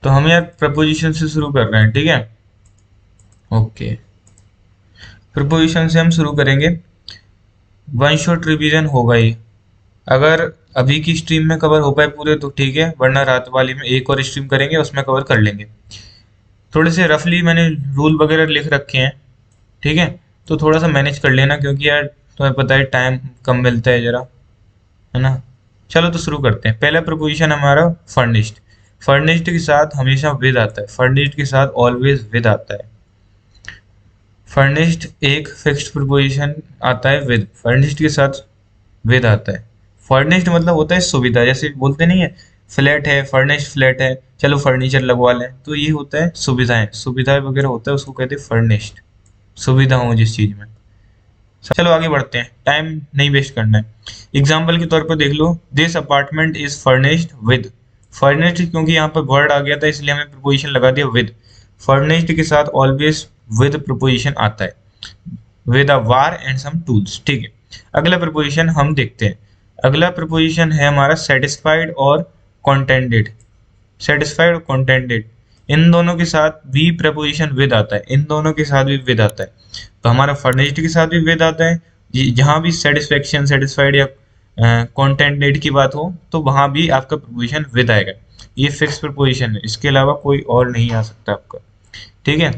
तो हम यार प्रपोजिशन से शुरू कर रहे हैं, ठीक है। ओके, प्रपोजिशन से हम शुरू करेंगे। वन शॉट रिवीजन होगा ये, अगर अभी की स्ट्रीम में कवर हो पाए पूरे तो ठीक है, वरना रात वाली में एक और स्ट्रीम करेंगे, उसमें कवर कर लेंगे। थोड़े से रफली मैंने रूल वगैरह लिख रखे हैं, ठीक है। तो थोड़ा सा मैनेज कर लेना, क्योंकि यार तुम्हें पता है टाइम कम मिलता है जरा, है ना। चलो तो शुरू करते हैं। पहला प्रपोजिशन हमारा फर्निश्ड। फर्निश्ड के साथ हमेशा विद आता है, फर्निश्ड के साथ ऑलवेज विद आता है। फर्निश्ड एक फिक्स्ड प्रपोजिशन आता है विद, फर्निश्ड के साथ विद आता है। फर्निश्ड मतलब होता है सुविधा, जैसे बोलते नहीं है फ्लैट है, फर्निश्ड फ्लैट है, चलो फर्नीचर लगवा लें, तो ये होता है सुविधाएं, सुविधाएं वगैरह होता है, उसको कहते हैं फर्निश्ड। सुविधा हो जिस चीज में। चलो आगे बढ़ते हैं, टाइम नहीं वेस्ट करना है। एग्जाम्पल के तौर पर देख लो, this apartment is furnished with. Furnished क्योंकि यहाँ पर वर्ड आ गया था, इसलिए हमें प्रपोजिशन लगा दिया विद। फर्निश्ड के साथ ऑलवेज विद प्रपोजिशन आता है, with a war and some tools, ठीक है। अगला प्रपोजिशन हम देखते हैं। अगला प्रपोजिशन है हमारा सेटिस्फाइड और कॉन्टेंटेड। सेटिस्फाइड और कॉन्टेंटेड, इन दोनों के साथ भी प्रपोजिशन विद आता है, इन दोनों के साथ भी विद आता है। तो हमारा फर्निश्ड के साथ भी विद आता है, जहां भी सेटिस्फेक्शन, सेटिस्फाइड या कॉन्टेंटेड की बात हो तो वहां भी आपका प्रपोजिशन विद आएगा। ये फिक्स प्रपोजिशन है, इसके अलावा कोई और नहीं आ सकता आपका, ठीक है।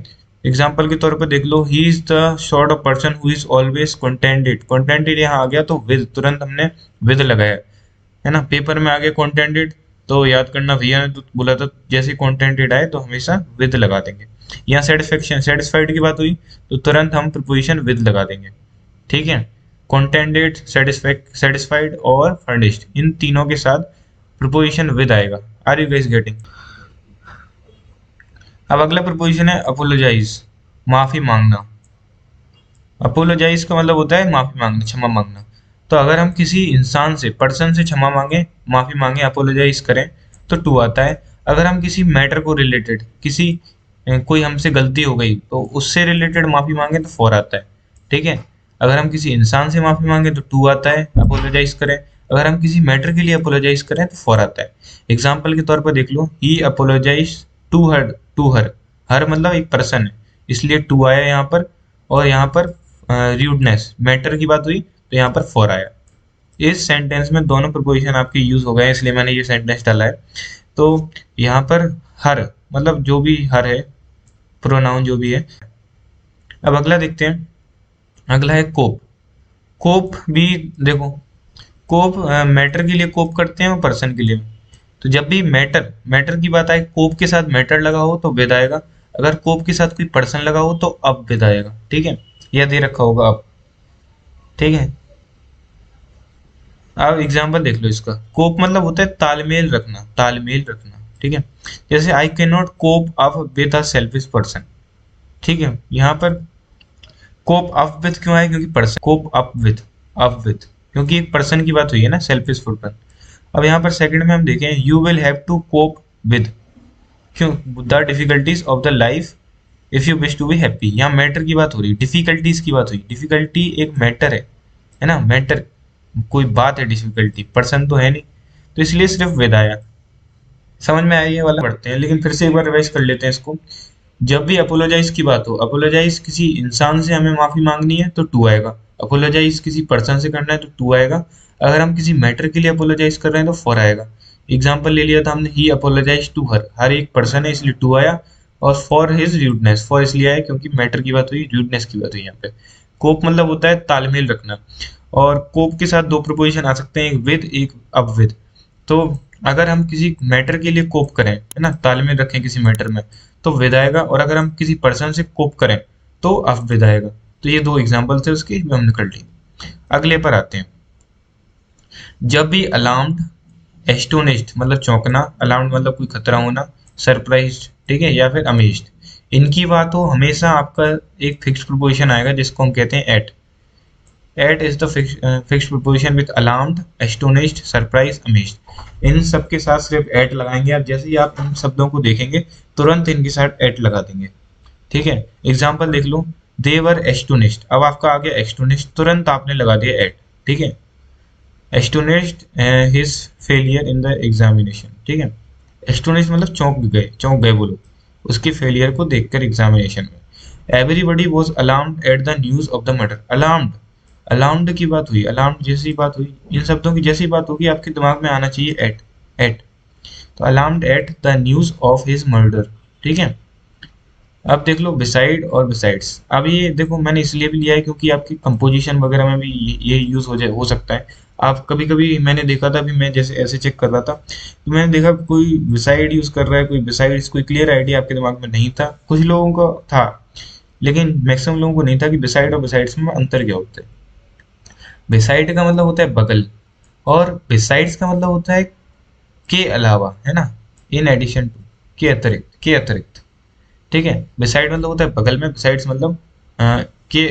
एग्जाम्पल के तौर पर देख लो, he is the sort of person who is always contented. Contented यहाँ आ गया तो विद, तुरंत हमने विद लगाया, है ना। पेपर में आ गया कंटेंटेड, तो याद करना, भैया ने तो बोला था जैसे कंटेंटेड आए तो हमेशा विद लगा देंगे। यहाँ सेटिस्फेक्शन, सेटिस्फाइड की बात हुई तो तुरंत हम प्रीपोजिशन विद लगा देंगे, ठीक है। कंटेंटेड, सेटिस्फाइड और फर्निश्ड, इन तीनों के साथ प्रीपोजिशन विद आएगा। Are you guys getting? अब अगला प्रपोजिशन है अपोलोजाइज, माफी मांगना। अपोलोजाइज का मतलब होता है माफी मांगना, क्षमा मांगना। तो अगर हम किसी इंसान से, पर्सन से क्षमा मांगे, माफी मांगे, अपोलोजाइज करें तो टू आता है। अगर हम किसी मैटर को रिलेटेड, किसी कोई हमसे गलती हो गई तो उससे रिलेटेड माफी मांगे तो फोर आता है, ठीक है। अगर हम किसी इंसान से माफी मांगे तो टू आता है, अपोलोजाइज करें। अगर हम किसी मैटर के लिए अपोलोजाइज करें तो फोर आता है। एग्जाम्पल के तौर पर देख लो, he apologise to her, to her, her मतलब एक पर्सन है, इसलिए टू आया यहाँ पर। और यहाँ पर र्यूडनेस, मैटर की बात हुई तो यहाँ पर फॉर आया। इस सेंटेंस में दोनों प्रपोजिशन आपके यूज हो गए, इसलिए मैंने ये सेंटेंस डाला है। तो यहाँ पर हर मतलब जो भी हर है, प्रोनाउन जो भी है। अब अगला देखते हैं, अगला है कोप। कोप भी देखो, कोप मैटर के लिए कोप करते हैं और पर्सन के लिए। तो जब भी मैटर, मैटर की बात आए, कोप के साथ मैटर लगा हो तो विद आएगा, अगर कोप के साथ कोई पर्सन लगा हो तो अब विद आएगा, ठीक है। यह दे रखा होगा अब, ठीक है। अब एग्जाम्पल देख लो इसका, कोप मतलब होता है तालमेल रखना, तालमेल रखना, ठीक है। जैसे I can not cope up with a selfish person, ठीक है। यहाँ पर कोप अप विद क्यों आए, क्योंकि person, cope up with, up with क्योंकि एक पर्सन की बात हुई है ना, सेल्फिश पर्सन। अब यहाँ पर सेकंड में हम देखें, you will have to cope with, क्यों, the difficulties of the life if you wish to be happy. यहाँ मैटर की बात हो रही है, डिफिकल्टीज की बात हुई, डिफिकल्टी एक मैटर है ना, मैटर कोई बात है, डिफिकल्टी पर्सन तो है नहीं, तो इसलिए सिर्फ विद आया। समझ में आया ये वाला? पढ़ते हैं, लेकिन फिर से एक बार रिवाइज कर लेते हैं इसको। जब भी अपोलोजाइज की बात हो, अपोलोजाइज किसी इंसान से हमें माफी मांगनी है तो टू आएगा, अपोलोजाइज किसी पर्सन से करना है तो टू आएगा, अगर हम किसी मैटर के लिए अपोलोजाइज कर रहे हैं तो फोर आएगा। एग्जाम्पल ले लिया था हमने, ही अपोलोजाइज टू हर, हर एक पर्सन है इसलिए टू आया। और फॉर हिज र्यूडनेस, फॉर इसलिए आया क्योंकि मैटर की बात हुई, र्यूडनेस की बात हुई यहाँ पे। कोप मतलब होता है तालमेल रखना, और कोप के साथ दो प्रपोजिशन आ सकते हैं, एक विद, एक अब विद। तो अगर हम किसी मैटर के लिए कोप करें, है ना, तालमेल रखें किसी मैटर में, तो विद आएगा, और अगर हम किसी पर्सन से कोप करें तो अब विद आएगा। तो ये दो एग्जाम्पल थे उसके, जो हमने कर ली। अगले पर आते हैं, जब भी अलार्म्ड, एस्टोनिश्ड मतलब चौंकना, अलार्म्ड मतलब कोई खतरा होना, सरप्राइज्ड, ठीक है, या फिर अमेज्ड, इनकी बात हो, हमेशा आपका एक फिक्स्ड प्रीपोजिशन आएगा जिसको हम कहते हैं at. At is the fixed preposition with alarmed, astonished, surprise, amazed. इन सब के साथ सिर्फ एट लगाएंगे आप, जैसे ही आप इन शब्दों को देखेंगे तुरंत इनके साथ एट लगा देंगे, ठीक है। एग्जाम्पल देख लो, दे वर एस्टोनिश्ड, अब आपका आ गया एस्टोनिश्ड, तुरंत आपने लगा दिया एट, ठीक है। Astonished his failure in the examination, ठीक है। एस्टोनिश मतलब चौंक गए वो लोग उसके फेलियर को देखकर एग्जामिनेशन में। Everybody was alarmed at the news of the murder. Alarmed, alarmed की बात हुई, अलार्म्ड जैसी बात हुई, इन शब्दों की जैसी बात होगी आपके दिमाग में आना चाहिए एट। एट, तो alarmed at the news of his murder, ठीक है। अब देख लो बिसाइड और बिसाइड्स। अब ये देखो मैंने इसलिए भी लिया है क्योंकि आपकी कंपोजिशन वगैरह में भी ये यूज हो सकता है। आप कभी कभी मैंने देखा था, अभी मैं जैसे ऐसे चेक कर रहा था तो मैंने देखा कोई बिसाइड यूज कर रहा है, कोई बिसाइड्स, कोई क्लियर आइडिया आपके दिमाग में नहीं था। कुछ लोगों को था लेकिन मैक्सिमम लोगों को नहीं था कि बिसाइड और बिसाइड्स में अंतर क्या होता है। बिसाइड का मतलब होता है बगल, और बिसाइड्स का मतलब होता है के अलावा, है ना, इन एडिशन टू, के अतिरिक्त, ठीक है। बिसाइड मतलब होता है बगल में, बिसाइड्स मतलब के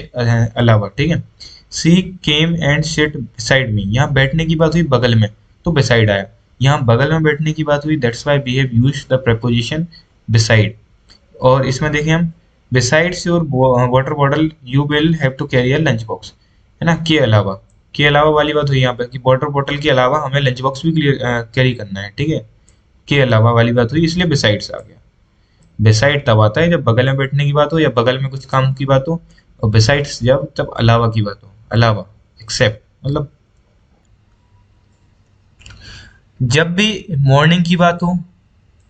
अलावा, ठीक है। She came and sit beside me, यहाँ बैठने की बात हुई बगल में तो बिसाइड आया, यहाँ बगल में बैठने की बात हुई, that's why we have used the preposition beside. और इसमें देखें हम, besides your water bottle you will have to carry a lunch box, है ना, के अलावा वाली बात हुई यहाँ पे कि वाटर बॉटल के अलावा हमें लंच बॉक्स भी कैरी करना है, ठीक है। के अलावा वाली बात हुई इसलिए बिसाइड्स आ गया। बिसाइड तब आता है जब बगल में बैठने की बात हो या बगल में कुछ काम की बात हो, और बिसाइड्स जब अलावा की बात हो, अलावा, एक्सेप्ट, मतलब जब भी मॉर्निंग की बात हो,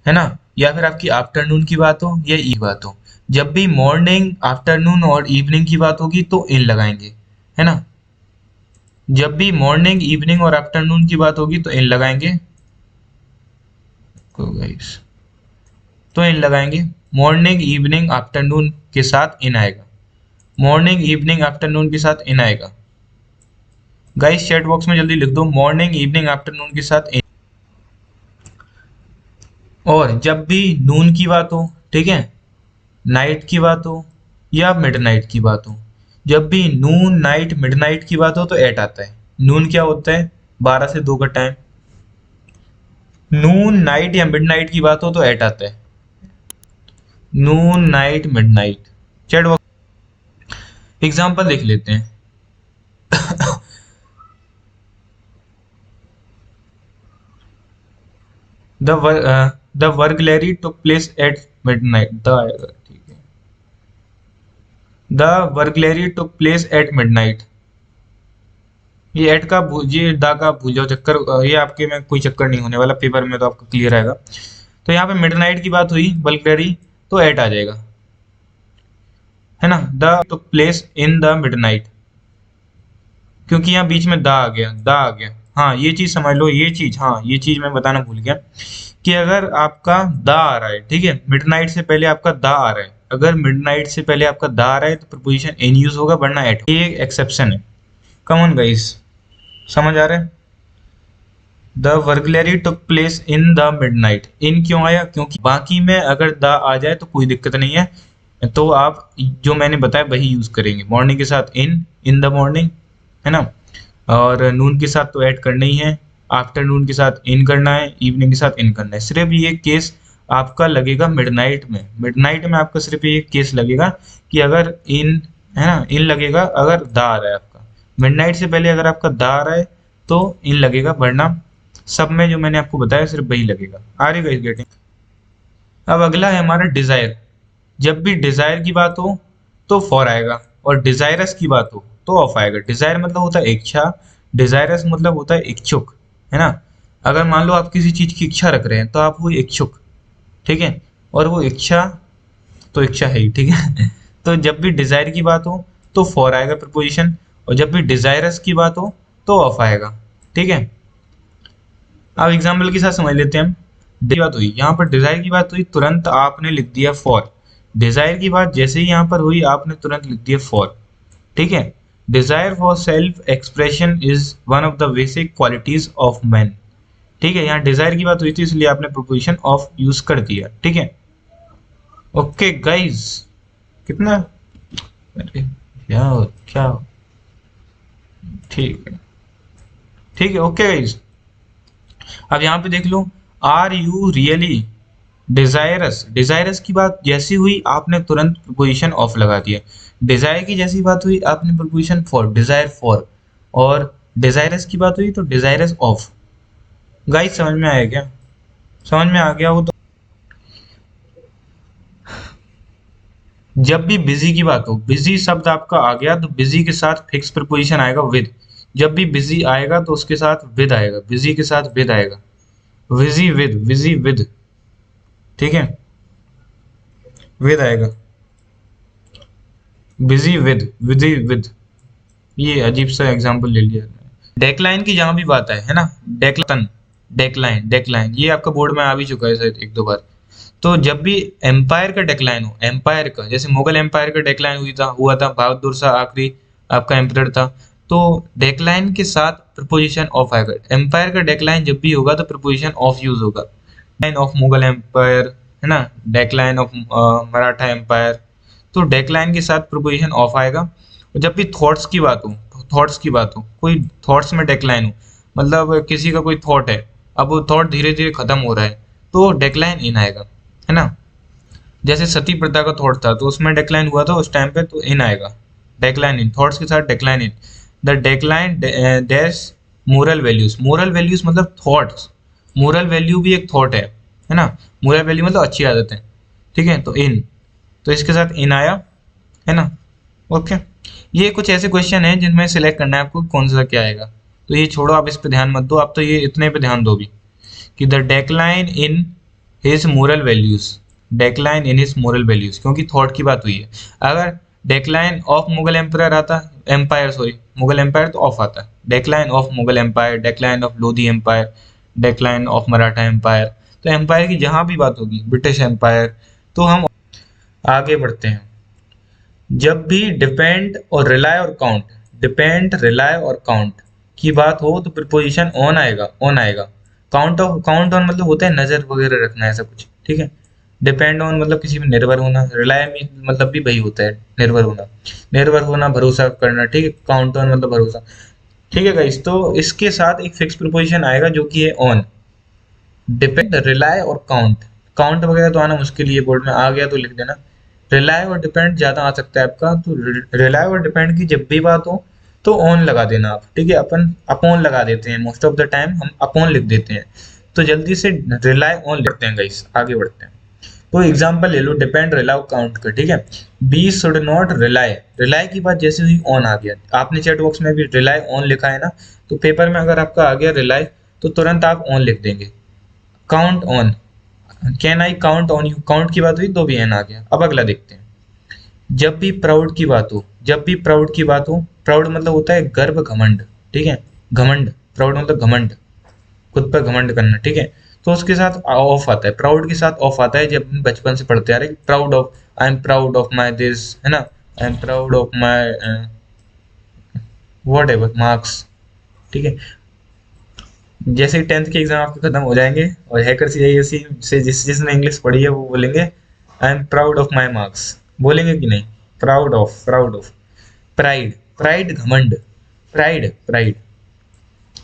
है ना, या फिर आपकी आफ्टरनून की बात हो या ई बात हो, जब भी मॉर्निंग आफ्टरनून और इवनिंग की बात होगी तो इन लगाएंगे, है ना। जब भी मॉर्निंग इवनिंग और आफ्टरनून की बात होगी तो इन लगाएंगे, तो इन लगाएंगे। मॉर्निंग इवनिंग आफ्टरनून के साथ इन आएगा, मॉर्निंग इवनिंग आफ्टरनून के साथ इन आएगा। गाइस चैट बॉक्स में जल्दी लिख दो मॉर्निंग इवनिंग आफ्टरनून के साथ इन। और जब भी नून की बात हो, ठीक है, नाइट की बात हो या मिडनाइट की बात हो, जब भी नून नाइट मिडनाइट की बात हो तो एट आता है। नून क्या होता है, 12 से 2 का टाइम। नून नाइट या मिडनाइट की बात हो तो एट आता है, noon night midnight. Chat box example देख लेते हैं। The burglary took place at midnight, ठीक है, the burglary took place at midnight. ये एट का ये दा का भूल जाओ चक्कर, ये आपके में कोई चक्कर नहीं होने वाला, पेपर में तो आपको क्लियर आएगा। तो यहाँ पे मिडनाइट की बात हुई वर्गलेरी तो एट आ जाएगा, है ना। The took place in the midnight, क्योंकि यहाँ बीच में दा आ गया, दा आ गया। हाँ ये चीज समझ लो, ये चीज, हाँ ये चीज मैं बताना भूल गया कि अगर आपका दा आ रहा है, ठीक है, मिडनाइट से पहले आपका दा आ रहा है, अगर मिडनाइट से पहले आपका दा आ रहा है तो प्रीपोजिशन इन यूज होगा, वरना एट। ये एक एक्सेप्शन है। कम ऑन गाइस, समझ आ रहा है। The burglary took place in the midnight, in क्यों आया, क्योंकि बाकी में अगर द आ जाए तो कोई दिक्कत नहीं है, तो आप जो मैंने बताया वही यूज करेंगे। मॉर्निंग के साथ इन द मॉर्निंग, है ना, और नून के साथ तो ऐड करना ही है, आफ्टरनून के साथ इन करना है, इवनिंग के साथ इन करना है। सिर्फ ये केस आपका लगेगा मिडनाइट में, मिडनाइट में आपका सिर्फ ये केस लगेगा कि अगर इन, है ना, इन लगेगा अगर दा आ रहा है आपका। मिडनाइट से पहले अगर आपका दा आ रहा है तो इन लगेगा, वरना सब में जो मैंने आपको बताया सिर्फ वही लगेगा। आ रही गाइस गेटिंग। अब अगला है हमारा डिजायर। जब भी डिजायर की बात हो तो फॉर आएगा, और डिजायरस की बात हो तो ऑफ आएगा। डिजायर मतलब होता है इच्छा, डिजायरस मतलब होता है इच्छुक, है ना। अगर मान लो आप किसी चीज की इच्छा रख रहे हैं तो आप हुए इच्छुक, ठीक है, और वो इच्छा तो इच्छा है ही, ठीक है। तो जब भी डिजायर की बात हो तो फॉर आएगा प्रपोजिशन, और जब भी डिजायरस की बात हो तो ऑफ आएगा, ठीक है। अब एग्जाम्पल के साथ समझ लेते हैं हम। की बात हुई, यहाँ पर डिजायर की बात हुई, तुरंत आपने लिख दिया फॉर। डिजायर की बात जैसे ही यहाँ पर हुई आपने तुरंत लिख दिया फॉर, ठीक है। Desire for self expression is one of the basic qualities of man, ठीक है। यहाँ डिजायर की बात हुई थी इसलिए आपने प्रोपोजिशन ऑफ यूज कर दिया, ठीक है। ओके गाइज, कितना, अरे क्या क्या, ठीक है, ठीक है, ओके गाइज। अब यहाँ पे देख लो, are you really desirous, desirous की बात जैसी हुई आपने तुरंत प्रीपोजिशन ऑफ लगा दिया। डिजायर की जैसी बात हुई आपने प्रीपोजिशन फॉर, डिजायर फॉर, और डिजायरस की बात हुई तो डिजायरस ऑफ। गाइस समझ में आया क्या? समझ में आ गया हो तो। जब भी बिजी की बात हो, बिजी शब्द आपका आ गया तो बिजी के साथ फिक्स प्रीपोजिशन आएगा विद। जब भी बिजी आएगा तो उसके साथ विद आएगा, बिजी के साथ विद आएगा, बिजी विद, बिजी विद, ठीक है, विद आएगा, बिजी विद, बिजी विद। ये अजीब सा एग्जांपल ले लिया। डेकलाइन की जहां भी बात है ना, डेकलाइन, डेकलाइन, डेकलाइन ये आपका बोर्ड में आ भी चुका है शायद एक दो बार। तो जब भी एम्पायर का डेक्लाइन हो, एम्पायर का, जैसे मुगल एम्पायर का डेक्लाइन हुआ था, बहादुर शाह आखिरी आपका एम्परर था, तो डेक्लाइन के साथ प्रपोजिशन ऑफ आएगा। एम्पायर का डेक्लाइन जब भी होगा तो प्रपोजिशन ऑफ यूज होगा। डेक्लाइन ऑफ मुगल एम्पायर, है ना, डेक्लाइन ऑफ मराठा एम्पायर, तो डेक्लाइन के साथ प्रपोजिशन ऑफ आएगा। और जब भी थॉट्स की बात हो, थॉट्स की बात हो, कोई थॉट्स में डेक्लाइन हो, मतलब किसी का कोई थॉट है, अब वो थॉट धीरे धीरे खत्म हो रहा है, तो डेक्लाइन इन आएगा, है ना। जैसे सती प्रथा का थॉट था तो उसमें डेक्लाइन हुआ था उस टाइम पे, तो इन आएगा, डेक्लाइन इन, थॉट्स के साथ decline in. The decline dash moral values, moral values मतलब थॉट्स, मोरल वैल्यू भी एक थॉट है ना, मोरल वैल्यू मतलब अच्छी आदत है, ठीक है, तो इन, तो इसके साथ इन आया, है ना। ओके, ये कुछ ऐसे क्वेश्चन हैं जिनमें सिलेक्ट करना है आपको कौन सा क्या आएगा। तो ये छोड़ो, आप इस पे ध्यान मत दो, आप तो ये इतने पे ध्यान दो भी कि the decline in his moral values, decline in his moral values, क्योंकि थॉट की बात हुई है। अगर डेक्लाइन ऑफ मुगल एम्पायर आता, एम्पायर सॉरी मुगल एम्पायर, तो ऑफ आता है, decline of Mughal empire, decline of Lodhi empire, decline of Maratha empire, तो एम्पायर की जहां भी बात होगी, ब्रिटिश एम्पायर, तो हम आगे बढ़ते हैं। जब भी डिपेंड और रिलाय और काउंट, डिपेंड रिलाय और काउंट की बात हो तो प्रीपोजिशन ऑन आएगा, ऑन आएगा। काउंट ऑन मतलब होता है नजर वगैरह रखना, ऐसा कुछ, ठीक है। डिपेंड ऑन मतलब किसी में निर्भर होना, रिलाय मतलब भी वही होता है, निर्भर होना, निर्भर होना, भरोसा करना, ठीक है। काउंट ऑन मतलब भरोसा, ठीक है गाइस। तो इसके साथ एक फिक्स प्रीपोजिशन आएगा जो कि है ऑन, डिपेंड, रिलाय और काउंट। काउंट वगैरह तो आना मुश्किल ही है, बोर्ड में आ गया तो लिख देना। रिलाय और डिपेंड ज्यादा आ सकता है आपका, तो रिलाय और डिपेंड की जब भी बात हो तो ऑन लगा देना आप, ठीक है। अपन अपॉन लगा देते हैं, मोस्ट ऑफ द टाइम हम अपॉन लिख देते हैं, तो जल्दी से रिलाय ऑन लिखते हैं गाइस, आगे बढ़ते हैं। तो एग्जांपल ले लो डिपेंड, रिलाय, काउंट का, ठीक है। We should not rely, rely की बात जैसे हुई ऑन आ गया, आपने चैट बॉक्स में भी रिलाय ऑन लिखा है ना, तो पेपर में अगर आपका आ गया रिलाय तो तुरंत आप ऑन लिख देंगे। Count on, can I count on you, count की बात हुई तो भी एन आ गया। अब अगला देखते हैं। जब भी प्राउड की बात हो, जब भी प्राउड की बात हो, प्राउड मतलब होता है गर्व, घमंड, ठीक है, घमंड, प्राउड मतलब घमंड, खुद पर घमंड करना, ठीक है। तो उसके साथ ऑफ आता है, प्राउड के साथ ऑफ आता है, जब हम बचपन से पढ़ते आ रहे, proud of, I am proud of my this, है ना, I am proud of my what ever marks, ठीक है। जैसे ही 10th के एग्जाम आपके खत्म हो जाएंगे और हैकर सीआईएससी से जिसने इंग्लिश पढ़ी है वो बोलेंगे I am proud of my marks, बोलेंगे कि नहीं, proud of, proud of. Pride, pride घमंड, प्राइड, प्राइड,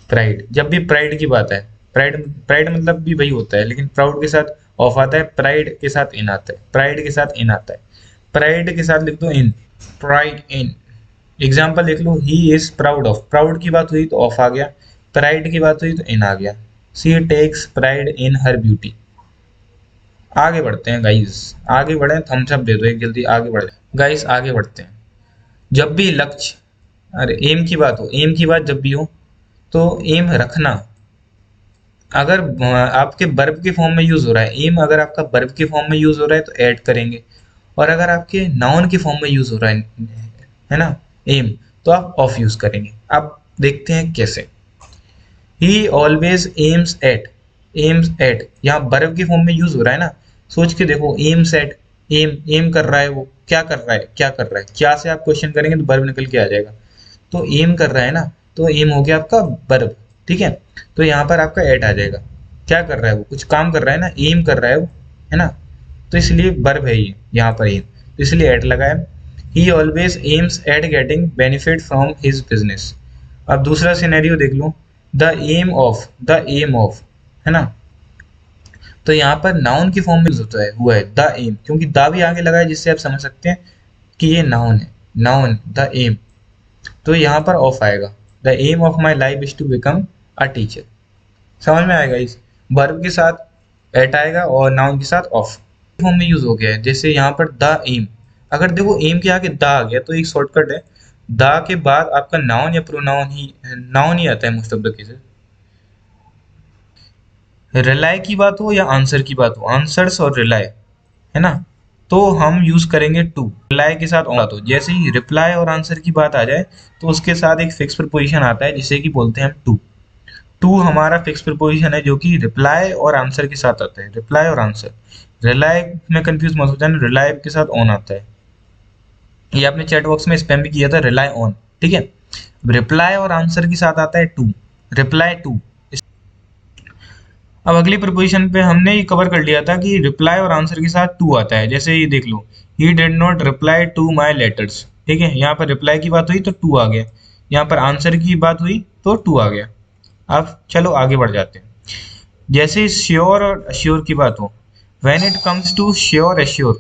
प्राइड, जब भी प्राइड की बात है, प्राइड, प्राइड मतलब भी वही होता है, लेकिन प्राउड के साथ ऑफ आता है, प्राइड के साथ इन आता है, प्राइड के साथ इन आता है, प्राइड के साथ लिख दो इन, प्राइड इन। एग्जाम्पल देख लो, he is proud of, proud की बात हुई तो ऑफ आ गया, प्राइड की बात हुई तो इन आ गया। She takes pride in her beauty. आगे बढ़ते हैं गाइस, आगे बढ़े, थम्स अप दे दो एक जल्दी, आगे बढ़े गाइस, आगे बढ़ते हैं। जब भी लक्ष्य, अरे एम की बात हो, एम की बात जब भी हो तो एम रखना, अगर आपके वर्ब के फॉर्म में यूज हो रहा है एम, अगर आपका वर्ब के फॉर्म में यूज हो रहा है तो ऐड करेंगे, और अगर आपके नाउन के फॉर्म में यूज हो रहा है ना एम, तो आप ऑफ यूज करेंगे। अब देखते हैं कैसे। ही always aims eight, aims at यहाँ वर्ब के फॉर्म में यूज हो रहा है ना, सोच के देखो, एम्स एट, एम, एम कर रहा है, वो क्या कर रहा है, क्या कर रहा है, क्या से आप क्वेश्चन करेंगे तो वर्ब निकल के आ जाएगा, तो एम कर रहा है ना, तो एम हो गया आपका वर्ब, ठीक है। तो यहाँ पर आपका एट आ जाएगा, क्या कर रहा है वो, कुछ काम कर रहा है ना, एम कर रहा है वो, है ना, तो इसलिए वर्ब है ये यहाँ पर एम, तो इसलिए एट लगाया। He always aims at getting benefit from his business. अब दूसरा सिनेरियो देख लो, the aim of, the aim of, है ना, तो यहाँ पर नाउन की फॉर्म में यूज होता है, हुआ है द एम, क्योंकि द भी आगे लगा है जिससे आप समझ सकते हैं कि ये नाउन है, नाउन द एम, तो यहाँ पर ऑफ आएगा। The aim of my life is to become a teacher, समझ में आएगा इस वर्ब के साथ एट आएगा और नाउन के साथ ऑफ फॉर्म में यूज हो गया है। जैसे यहाँ पर द एम, अगर देखो एम के आगे द आ गया तो एक शॉर्टकट है, द के बाद आपका नाउन या नाउन ही आता है most of the cases. Rely की बात हो या आंसर की बात हो, आंसर्स और रिलाई है ना, तो हम यूज करेंगे टू। रिलाई के साथ बात हो, जैसे ही रिप्लाई और आंसर की बात आ जाए तो उसके साथ एक फिक्स प्रीपोजिशन आता है जिसे कि बोलते हैं हम टू। टू हमारा फिक्स प्रीपोजिशन है जो कि रिप्लाई और आंसर के साथ आता है, रिप्लाई और आंसर। रिलाई में कंफ्यूज मत हो जाना, रिलाई के साथ ऑन आता है, ये आपने चैट बॉक्स में स्पैम भी किया था, रिलाई ऑन, ठीक है। रिप्लाई और आंसर के साथ आता है टू, रिप्लाई टू। अब अगली प्रीपोजिशन पे हमने ये कवर कर लिया था कि रिप्लाई और आंसर के साथ टू आता है, जैसे ये देख लो, he did not reply to my letters, ठीक है, यहाँ पर रिप्लाई की बात हुई तो टू आ गया, यहाँ पर आंसर की बात हुई तो टू आ गया। अब चलो आगे बढ़ जाते हैं। जैसे श्योर और अश्योर की बात हो, when it comes to sure assure,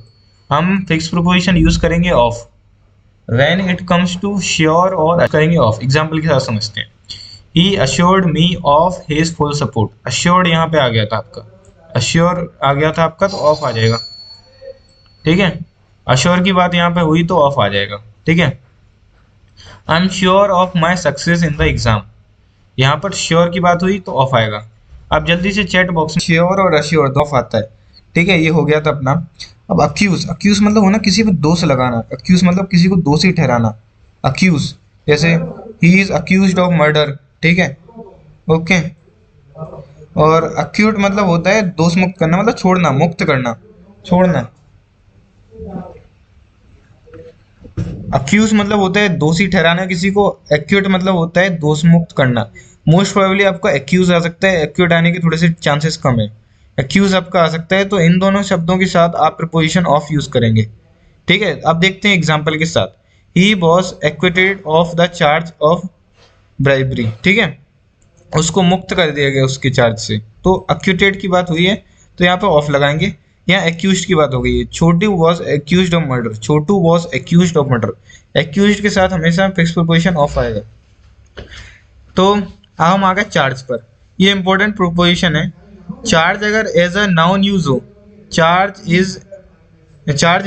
हम फिक्स प्रीपोजिशन यूज करेंगे of. When it comes to sure और करेंगे ऑफ। एग्जाम्पल के साथ समझते हैं, He assured me of his full support। assured यहाँ पे आ गया था आपका, assure आ गया था आपका तो ऑफ आ जाएगा, ठीक है। assure की बात यहाँ पे हुई तो ऑफ आ जाएगा, ठीक है। I'm sure of my success in the exam, यहाँ पर श्योर की बात हुई तो ऑफ आएगा। अब जल्दी से चैट बॉक्स में श्योर और अश्योर दो ऑफ आता है, ठीक है, ये हो गया था अपना। अब अक्यूज, अक्यूज मतलब होना किसी पर दोष लगाना, अक्यूज मतलब किसी को दोषी ठहराना, अक्यूज। जैसे he is accused of murder, ठीक है, ओके। और अक्यूट मतलब होता है दोष मुक्त करना, मतलब छोड़ना, मुक्त करना, छोड़ना। अक्यूज मतलब होता है दोषी ठहराना किसी को, एक्यूट मतलब होता है दोष मुक्त करना। मोस्ट प्रोबेबली आपका एक्यूज आ सकता है, एक्यूट आने के थोड़े से चांसेस कम है, एक्यूज आपका आ सकता है। तो इन दोनों शब्दों के साथ आप प्रीपोजिशन ऑफ यूज करेंगे, ठीक है। अब देखते हैं एग्जाम्पल के साथ, he was acquitted of the charge of bribery, ठीक है, उसको मुक्त कर दिया गया उसके चार्ज से, तो अक्यूटेड की बात हुई है तो यहाँ पे ऑफ लगाएंगे। यहाँ एक्यूज्ड की बात हो गई है, Chhotu was accused of murder, Chhotu was accused of murder, accused के साथ हमेशा फिक्स प्रीपोजिशन ऑफ आएगा। तो अब हम आ गए चार्ज पर, ये इंपॉर्टेंट प्रीपोजिशन है। चार्ज अगर एज अ नाउन यूज हो, charge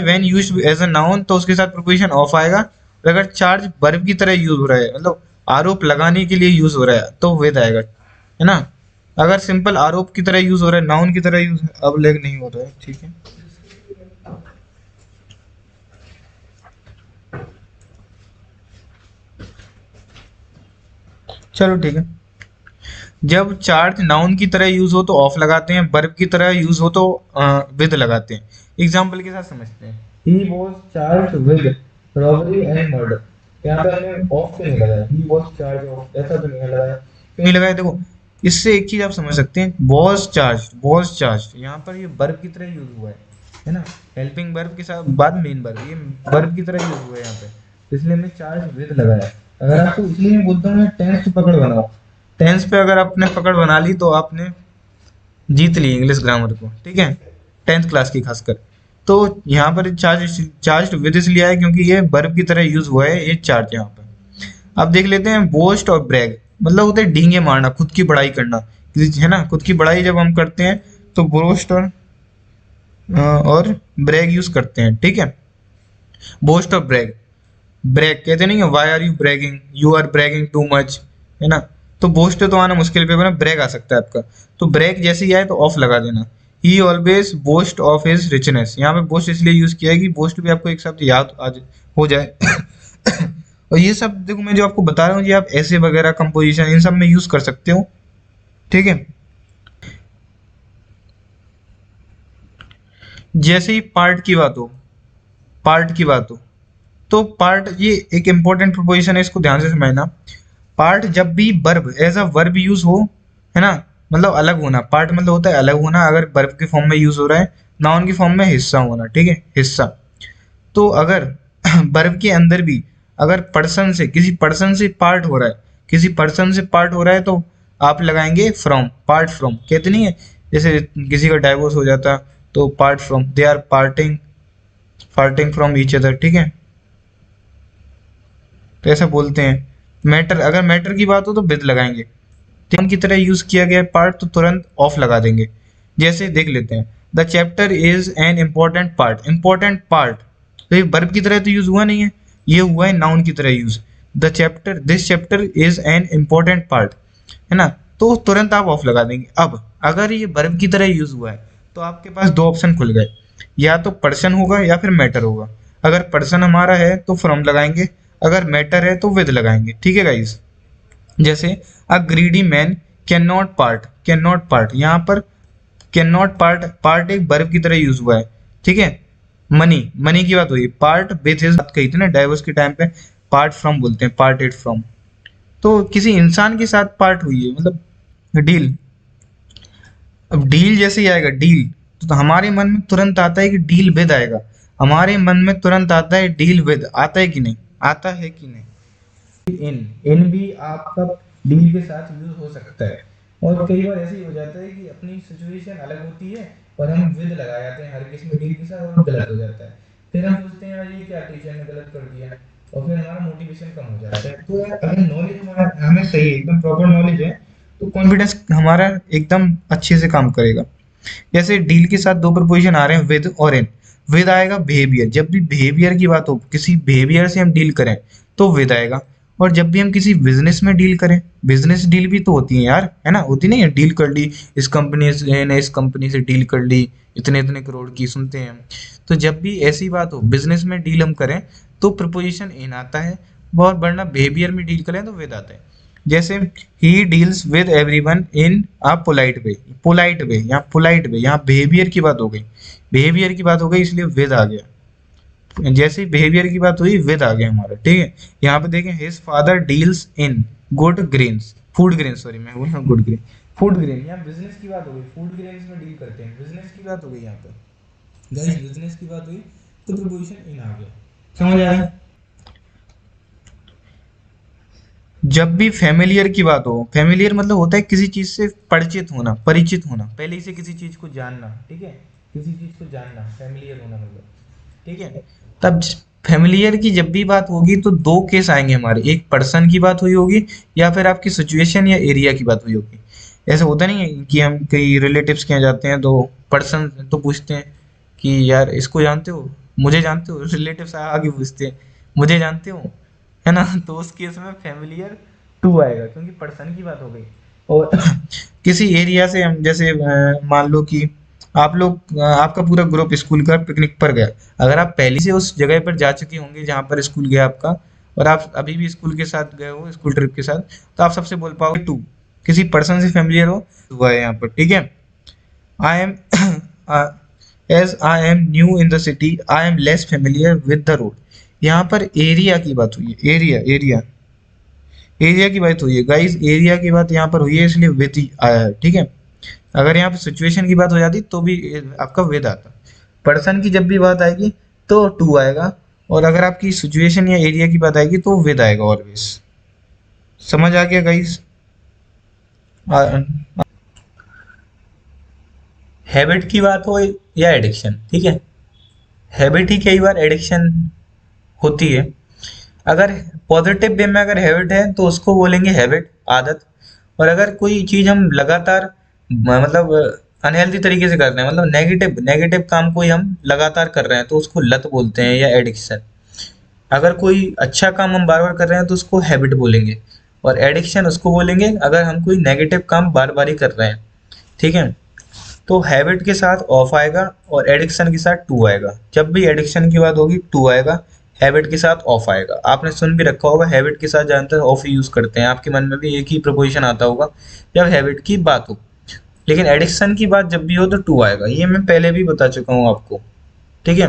when used as a noun, तो उसके साथ प्रीपोजिशन ऑफ आएगा। और अगर चार्ज वर्ब की तरह यूज हो रहा है, मतलब आरोप लगाने के लिए यूज हो रहा है, तो विद आएगा, है ना। अगर सिंपल आरोप की तरह यूज हो रहा है, नाउन की तरह यूज अब लेग नहीं हो रहा है, ठीक है। चलो ठीक है, जब चार्ज नाउन की तरह यूज हो तो ऑफ लगाते हैं, वर्ब की तरह यूज हो तो विद लगाते हैं। एग्जाम्पल के साथ समझते हैं, he was charge with robbery and murder, यहाँ पे हमने ऑफ क्यों नहीं लगाया, ही वॉज चार्ज ऑफ, ऐसा तो नहीं लगाया, क्यों नहीं लगाया, देखो इससे एक चीज आप समझ सकते हैं, वॉज चार्ज यहाँ पर ये वर्ब की तरह यूज हुआ है ना, हेल्पिंग वर्ब के साथ बाद मेन वर्ब, ये वर्ब की तरह यूज हुआ है यहाँ पे, इसलिए हमने चार्ज विद लगाया। अगर आपको इसलिए मैं बोलता हूँ टेंस पकड़ बनाओ, टेंस पे अगर आपने पकड़ बना ली तो आपने जीत ली इंग्लिश ग्रामर को, ठीक है, 10th क्लास की खासकर। तो यहाँ पर चार्ज विद इसलिए है क्योंकि ये वर्ब की तरह यूज हुआ है ये चार्ज यहाँ पर। अब देख लेते हैं बोस्ट और ब्रैग, मतलब होता है डींगे मारना, खुद की बड़ाई करना, है ना, खुद की बड़ाई जब हम करते हैं तो बोस्ट और ब्रैग यूज करते हैं, ठीक है। बोस्ट और ब्रैग, ब्रैग कहते नहीं है why are you bragging, you are bragging too much, है ना। तो बोस्ट तो आना मुश्किल पे बना, ब्रैग आ सकता है आपका, तो ब्रैग जैसे ही आए तो ऑफ लगा देना। ही always boast of his richness, यहाँ पे बोस्ट इसलिए यूज किया है कि बोस्ट भी आपको एक शब्द याद आज हो जाए। और ये सब देखो मैं जो आपको बता रहा हूँ जी, आप ऐसे वगैरह कंपोजिशन इन सब में यूज कर सकते हो, ठीक है। जैसे ही पार्ट की बात हो, पार्ट की बात हो तो पार्ट ये एक इंपॉर्टेंट प्रोपोजिशन है, इसको ध्यान से समझना। पार्ट जब भी verb as a verb use हो, है ना, मतलब अलग होना, पार्ट मतलब होता है अलग होना, अगर वर्ब के फॉर्म में यूज हो रहा है, नाउन की फॉर्म में हिस्सा होना, ठीक है, हिस्सा। तो अगर वर्ब के अंदर भी अगर पर्सन से, किसी पर्सन से पार्ट हो रहा है, किसी पर्सन से पार्ट हो रहा है तो आप लगाएंगे फ्रॉम, पार्ट फ्रॉम कहते नहीं है, जैसे किसी का डाइवोर्स हो जाता तो part from, they are parting from each other, ठीक है, तो ऐसा बोलते हैं। मैटर, अगर मैटर की बात हो तो विद लगाएंगे, तो की तरह यूज किया गया पार्ट तो तुरंत ऑफ लगा देंगे। जैसे देख लेते हैं, the chapter is an important part, important part, तो ये वर्ब की तरह तो यूज हुआ नहीं है, ये हुआ है नाउन की तरह use. The chapter, this chapter is an important part, है ना, तो तुरंत आप ऑफ लगा देंगे। अब अगर ये वर्ब की तरह यूज हुआ है तो आपके पास दो ऑप्शन खुल गए, या तो पर्सन होगा या फिर मैटर होगा। अगर पर्सन हमारा है तो फ्रॉम लगाएंगे, अगर मैटर है तो विद लगाएंगे, ठीक है गाइस। जैसे a greedy man can not part, can not part, यहाँ पर कैन नॉट पार्ट, पार्ट एक वर्ब की तरह यूज हुआ है, ठीक है। मनी, मनी की बात हुई, पार्ट विथ हिज बात कही थी ना डाइवोर्स के टाइम पे, पार्ट फ्रॉम बोलते हैं, पार्टेड फ्रॉम, तो किसी इंसान के साथ पार्ट हुई है, मतलब डील। अब डील जैसे ही आएगा डील, तो हमारे मन में तुरंत आता है कि डील विद आएगा, हमारे मन में तुरंत आता है डील विद, आता है कि नहीं, आता है कि नहीं। इन, इन भी आपका डील के साथ यूज हो सकता है, और कई बार ऐसे ही हो जाता है कि अपनी सिचुएशन अलग होती है और हम विद लगा जाते हैं हर किसी में डील के साथ, और गलत हो जाता है, फिर हम सोचते हैं यार ये क्या टीचर ने गलत कर दिया, और फिर हमारा मोटिवेशन कम हो जाता है। तो यार अगर नॉलेज हमारा हमें सही है, एकदम प्रॉपर नॉलेज है, तो कॉन्फिडेंस हमारा एकदम अच्छे से काम करेगा। जैसे डील के साथ दो प्रपोजिशन आ रहे हैं, विद और इन। विद आएगा बिहेवियर, जब भी बिहेवियर की बात हो, किसी बिहेवियर से हम डील करें तो विद आएगा। और जब भी हम किसी बिजनेस में डील करें, बिजनेस डील भी तो होती है यार, है ना, होती नहीं है, डील कर ली इस कंपनी से ने इस कंपनी से डील कर ली इतने इतने करोड़ की, सुनते हैं हम। तो जब भी ऐसी बात हो बिजनेस में डील हम करें तो प्रपोजिशन इन आता है, और वरना बिहेवियर में डील करें तो विद आता है। जैसे he deals with everyone in a polite way, polite way, यहाँ पोलाइट वे, यहाँ बिहेवियर की बात हो गई, बिहेवियर की बात हो गई इसलिए विद आ गया। जैसे बिहेवियर की बात हुई विद आ गया हमारा, ठीक है। यहाँ पे देखें, his father deals in good grains, food grain, sorry मैं बोल रहा हूँ गुड ग्रेन, फूड ग्रेन, यहाँ बिजनेस की बात हो गई, फूड ग्रेन्स में डील करते हैं, बिजनेस की बात हो गई यहाँ पे गाइस, बिजनेस की बात हुई तो प्रीपोजिशन इन आ गया, समझ आया। जब भी फैमिलियर की बात हो, फैमिलियर मतलब होता है किसी चीज से परिचित होना, परिचित होना, पहले ही से किसी चीज को जानना, ठीक है, किसी चीज को जानना, फैमिलियर होना मतलब, ठीक है। तब फैमिलियर की जब भी बात होगी तो दो केस आएंगे हमारे, एक पर्सन की बात हुई होगी या फिर आपकी सिचुएशन या एरिया की बात हुई होगी। ऐसा होता नहीं है कि हम कई रिलेटिव्स के यहाँ जाते हैं तो पर्सन तो पूछते हैं कि यार इसको जानते हो, मुझे जानते हो, रिलेटिव्स आगे पूछते हैं मुझे जानते हो, है ना, तो उस केस में फैमिलियर टू आएगा क्योंकि पर्सन की बात हो गई। और किसी एरिया से हम जैसे मान लो कि आप लोग आपका पूरा ग्रुप स्कूल का पिकनिक पर गया, अगर आप पहले से उस जगह पर जा चुके होंगे जहाँ पर स्कूल गया आपका, और आप अभी भी स्कूल के साथ गए हो, स्कूल ट्रिप के साथ, तो आप सबसे बोल पाओगे टू, किसी पर्सन से फेमिलियर हो हुआ है यहाँ पर, ठीक है। I am as I am new in the city I am less familiar with the road, यहाँ पर एरिया की बात हुई है, एरिया, एरिया, एरिया की बात हुई है गाइस, एरिया की बात यहाँ पर हुई है इसलिए विद ही आया है, ठीक है। अगर यहाँ पे सिचुएशन की बात हो जाती तो भी आपका विद आता। पर्सन की जब भी बात आएगी तो टू आएगा, और अगर आपकी सिचुएशन या एरिया की बात आएगी तो विद आएगा ऑलवेज। समझ आ गया गाइस। हैबिट की बात हो या एडिक्शन, ठीक है, हैबिट ही कई बार एडिक्शन होती है। अगर पॉजिटिव वे में अगर हैबिट है तो उसको बोलेंगे हैबिट, आदत। और अगर कोई चीज हम लगातार मतलब अनहेल्दी तरीके से कर रहे हैं, मतलब नेगेटिव नेगेटिव काम कोई हम लगातार कर रहे हैं तो उसको लत बोलते हैं या एडिक्शन। अगर कोई अच्छा काम हम बार बार कर रहे हैं तो उसको हैबिट बोलेंगे, और एडिक्शन उसको बोलेंगे अगर हम कोई नेगेटिव काम बार बार ही कर रहे हैं, ठीक है। तो हैबिट के साथ ऑफ आएगा और एडिक्शन के साथ टू आएगा, जब भी एडिक्शन की बात होगी टू आएगा, हैबिट के साथ ऑफ आएगा। आपने सुन भी रखा होगा हैबिट के साथ ज्यादातर ऑफ यूज करते हैं, आपके मन में भी एक ही प्रपोजिशन आता होगा जब हैबिट की बात हो, लेकिन एडिक्शन की बात जब भी हो तो टू आएगा, ये मैं पहले भी बता चुका हूँ आपको, ठीक है।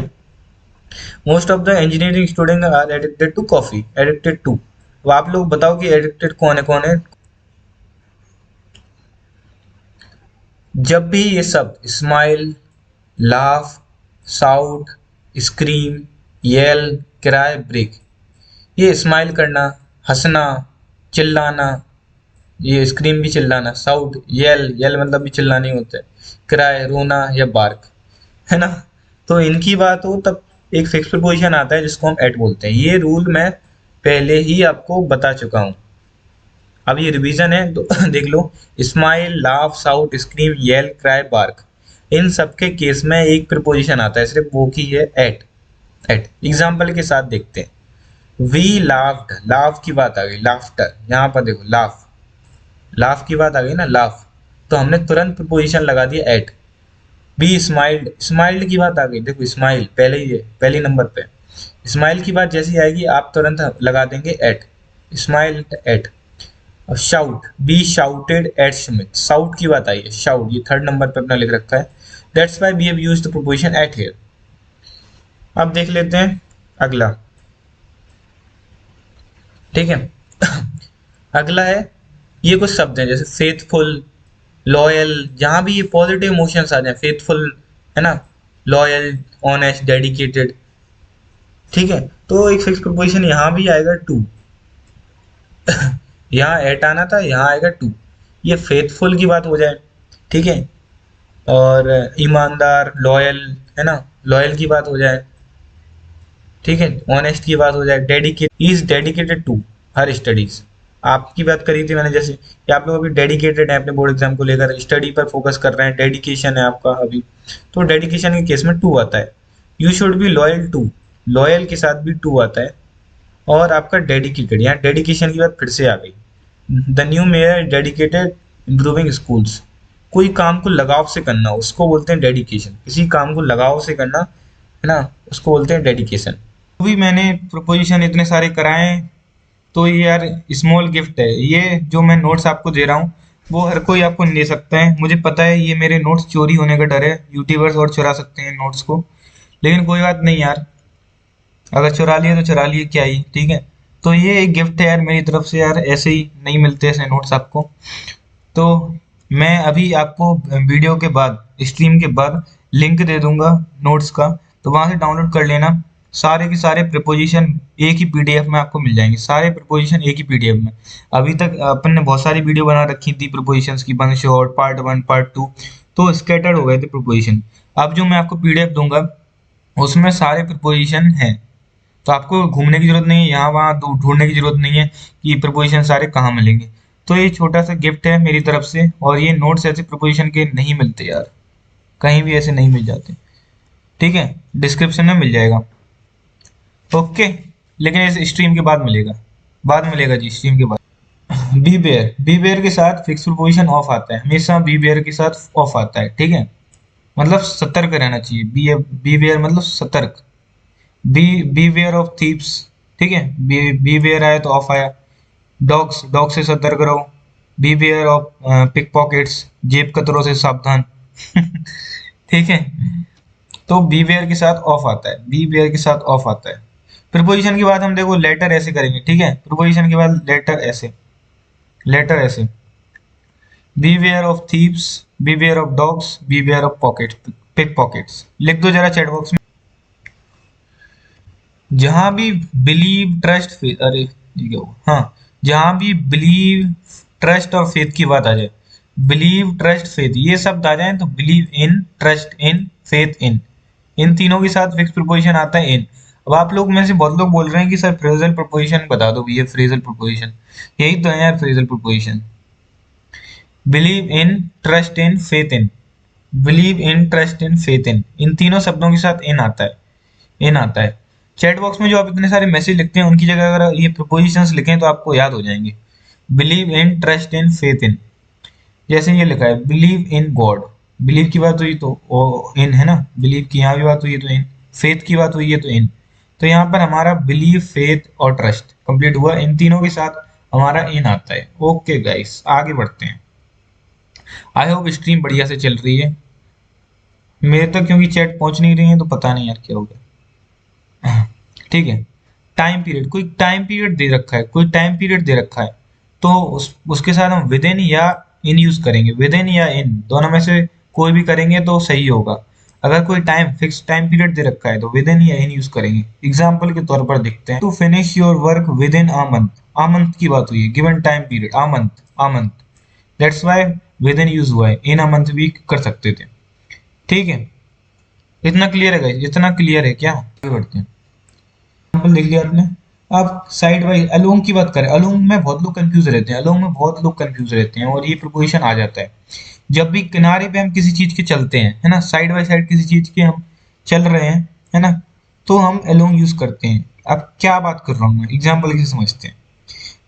Most of the engineering student are addicted to coffee, addicted to. अब आप लोग बताओ कि एडिक्टेड कौन है, कौन है। जब भी ये शब्द smile, laugh, shout, scream, yell, cry, break, ये स्माइल करना, हंसना, चिल्लाना, ये स्क्रीम भी चिल्लाना, साउट, येल, येल मतलब भी चिल्लाने होता है, क्राई रोना या बार्क, है ना। तो इनकी बात हो तब एक फिक्स प्रीपोजिशन आता है जिसको हम एट बोलते हैं। ये रूल मैं पहले ही आपको बता चुका हूँ, अब ये रिवीजन है तो देख लो। Smile, laugh, shout, scream, yell, cry, bark, इन सबके केस में एक प्रीपोजिशन आता है, सिर्फ वो की है एट। एट एग्जाम्पल के साथ देखते हैं। वी लाफ्ड, लाफ की बात आ गई, लाफ्टर, यहाँ पर देखो लाफ, लाफ की बात आ गई ना, लाफ, तो हमने तुरंत प्रीपोजिशन लगा दिया एट। बी स्माइल्ड, स्माइल्ड की बात आ गई, देखो स्माइल पहले ही है, पहले नंबर पे। स्माइल की बात जैसी आएगी आप तुरंत लगा देंगे at, smiled at. Shout, he shouted at Smith, shout की बात आई है, शाउट ये थर्ड नंबर पे अपना लिख रखा है, that's why we have used the preposition at here. अब देख लेते हैं अगला, ठीक है। अगला है, ये कुछ शब्द हैं जैसे फेथफुल, लॉयल, जहां भी ये पॉजिटिव इमोशंस आ जाए, फेथफुल है ना, लॉयल, ऑनेस्ट, डेडिकेटेड, ठीक है, तो एक फिक्स प्रीपोजिशन यहाँ भी आएगा टू। यहाँ एट आना था, यहाँ आएगा टू। ये फेथफुल की बात हो जाए, ठीक है, और ईमानदार, लॉयल है ना, लॉयल की बात हो जाए, ठीक है, ऑनेस्ट की बात हो जाए, dedicate, is dedicated to her studies, आपकी बात करी थी मैंने जैसे कि आप लोग अभी डेडिकेटेड है अपने बोर्ड एग्जाम को लेकर, स्टडी पर फोकस कर रहे हैं, डेडिकेशन है आपका अभी, तो डेडिकेशन के केस में टू आता है। You should be loyal to, loyal के साथ भी टू आता है। और आपका डेडिकेटेड, यहाँ डेडिकेशन की बात फिर से आ गई, the new mayor dedicated improving schools, कोई काम को लगाव से करना उसको बोलते हैं डेडिकेशन, किसी काम को लगाव से करना है ना, उसको बोलते हैं डेडिकेशन। अभी मैंने प्रोपोजिशन इतने सारे कराए हैं, तो ये यार स्मॉल गिफ्ट है, ये जो मैं नोट्स आपको दे रहा हूँ वो हर कोई आपको नहीं दे सकता है, मुझे पता है ये मेरे नोट्स चोरी होने का डर है, यूट्यूबर्स और चुरा सकते हैं नोट्स को, लेकिन कोई बात नहीं यार, अगर चुरा लिए तो चुरा लिए, क्या ही, ठीक है। तो ये एक गिफ्ट है यार मेरी तरफ से यार, ऐसे ही नहीं मिलते ऐसे नोट्स आपको। तो मैं अभी आपको वीडियो के बाद, स्ट्रीम के बाद लिंक दे दूंगा नोट्स का, तो वहां से डाउनलोड कर लेना, सारे के सारे प्रीपोजिशन एक ही पीडीएफ में आपको मिल जाएंगे, सारे प्रीपोजिशन एक ही पीडीएफ में। अभी तक अपन ने बहुत सारी वीडियो बना रखी थी प्रीपोजिशंस की, one shot, part one, part two, तो स्कैटर्ड हो गए थे प्रीपोजिशन। अब जो मैं आपको पीडीएफ दूंगा उसमें सारे प्रीपोजिशन हैं, तो आपको घूमने की जरूरत नहीं है, यहाँ वहाँ ढूंढने की जरूरत नहीं है कि प्रीपोजिशन सारे कहाँ मिलेंगे। तो ये छोटा सा गिफ्ट है मेरी तरफ से, और ये नोट्स ऐसे प्रीपोजिशन के नहीं मिलते यार, कहीं भी ऐसे नहीं मिल जाते, ठीक है, डिस्क्रिप्शन में मिल जाएगा, ओके। लेकिन इस स्ट्रीम के बाद मिलेगा, बाद में मिलेगा जी, स्ट्रीम के बाद। बी बेयर, बी बेयर के साथ फिक्स प्रीपोजिशन ऑफ आता है, हमेशा बी बेयर के साथ ऑफ आता है, ठीक है, मतलब सतर्क रहना चाहिए, बी बेयर मतलब सतर्क। बी वेयर ऑफ थीप्स, ठीक है, बी वेयर आया तो ऑफ आया। डॉग्स, डॉग से सतर्क रहो। Beware of pick pockets, जेब कतरों से सावधान। ठीक है, तो बी वेयर के साथ ऑफ आता है, बी वेयर के साथ ऑफ आता है। प्रीपोजिशन के बाद हम देखो लेटर ऐसे करेंगे, ठीक है, प्रीपोजिशन के बाद लेटर ऐसे, लेटर ऐसे, beware of thieves, beware of dogs, beware of pocket, pick pockets, लिख दो जरा चैट बॉक्स में। जहां भी बिलीव, ट्रस्ट, फेथ, अरे ये क्या हुआ, हाँ, जहां भी बिलीव, ट्रस्ट और फेथ की बात आ जाए, बिलीव, ट्रस्ट, फेथ, ये शब्द आ जाए तो believe in, trust in, faith in, इन तीनों के साथ फिक्स प्रीपोजिशन आता है इन। अब आप लोग में से बहुत लोग बोल रहे हैं कि सर फ्रेजल प्रीपोजिशन बता दो भैया, फ्रेजल प्रीपोजिशन, यही तो है यार phrasal preposition, believe in, trust in, faith in, believe in, trust in, faith इन तीनों शब्दों के साथ इन आता है, इन आता है। चैट बॉक्स में जो आप इतने सारे मैसेज लिखते हैं उनकी जगह अगर ये प्रीपोजिशंस लिखें तो आपको याद हो जाएंगे। Believe in, trust in, faith इन, जैसे ये लिखा है बिलीव इन गॉड, बिलीव की बात हुई तो इन है ना, बिलीव की यहाँ भी बात हुई है तो इन, फेथ की बात हुई है तो इन, तो यहाँ पर हमारा बिलीव, फेथ और ट्रस्ट कंप्लीट हुआ, इन तीनों के साथ हमारा इन आता है। ओके गाइस, आगे बढ़ते हैं। आई होप स्ट्रीम बढ़िया से चल रही है, मेरे तक क्योंकि चैट पहुंच नहीं रही है तो पता नहीं यार क्या हो गया। ठीक है, टाइम पीरियड, कोई टाइम पीरियड दे रखा है, कोई टाइम पीरियड दे रखा है, तो उसके साथ हम विद इन या इन यूज करेंगे, विद इन या इन दोनों में से कोई भी करेंगे तो सही होगा। अगर कोई टाइम, फिक्स टाइम पीरियड दे रखा है तो विद इन या इन यूज करेंगे। एग्जाम्पल के तौर पर देखते हैं, to finish your work within a month, a month की बात हुई है, given time period a month, a month, that's why within use हुआ है, इन अ मंथ भी कर सकते थे। ठीक है, इतना क्लियर है गाइस, इतना क्लियर है क्या, आगे बढ़ते हैं। एग्जाम्पल देख लिया आपने। अब साइड वाइज अलोंग की बात करें, अलोंग में बहुत लोग कंफ्यूज रहते हैं, अलोंग में बहुत लोग कंफ्यूज रहते हैं और ये प्रीपोजिशन आ जाता है। जब भी किनारे पे हम किसी चीज के चलते हैं, है ना, साइड बाय साइड किसी चीज के हम चल रहे हैं, है ना, तो हम अलोंग यूज करते हैं। अब क्या बात कर रहा हूँ मैं, एग्जाम्पल से समझते हैं।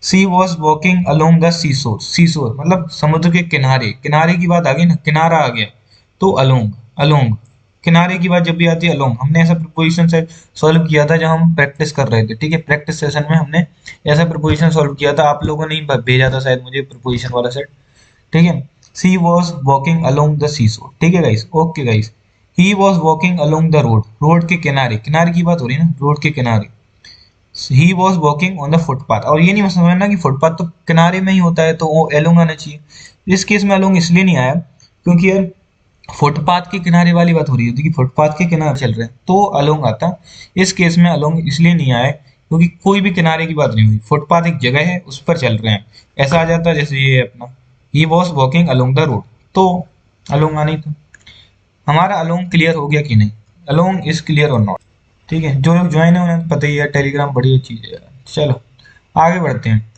सी वॉज वॉकिंग अलोंग द सी सोर, सी सोर मतलब समुद्र के किनारे, किनारे की बात आ गई ना, किनारा आ गया तो अलोंग, अलोंग किनारे की बात जब भी आती है अलोंग। हमने ऐसा प्रपोजिशन से सॉल्व किया था जब हम प्रैक्टिस कर रहे थे, ठीक है, प्रैक्टिस सेशन में हमने ऐसा प्रपोजिशन सॉल्व किया था, आप लोगों ने ही भेजा था शायद मुझे प्रपोजिशन वाला सेट, ठीक है। सी वॉज वॉकिंग अलोंग द सी शोर, ठीक है guys, okay guys. He was walking along the road, road के किनारे, किनारे की बात हो रही है ना, रोड के किनारे। He was walking on the footpath, और ये नहीं समझना कि फुटपाथ तो किनारे में ही होता है तो वो अलोंग आना चाहिए। इस केस में अलोंग इसलिए नहीं आया क्योंकि यार फुटपाथ के किनारे वाली बात हो रही होती कि फुटपाथ के किनारे चल रहे हैं तो अलोंग आता। इस केस में अलोंग इसलिए नहीं आया क्योंकि कोई भी किनारे की बात नहीं हुई, फुटपाथ एक जगह है उस पर चल रहे हैं। ऐसा आ जाता जैसे ये अपना he was walking along the road, तो अलोंग आनी था। हमारा अलोंग क्लियर हो गया कि नहीं, अलोंग इज क्लियर और नॉट, ठीक है। जो लोग ज्वाइन है उन्हें पता ही है, टेलीग्राम बड़ी अच्छी चीज है यार। चलो आगे बढ़ते हैं।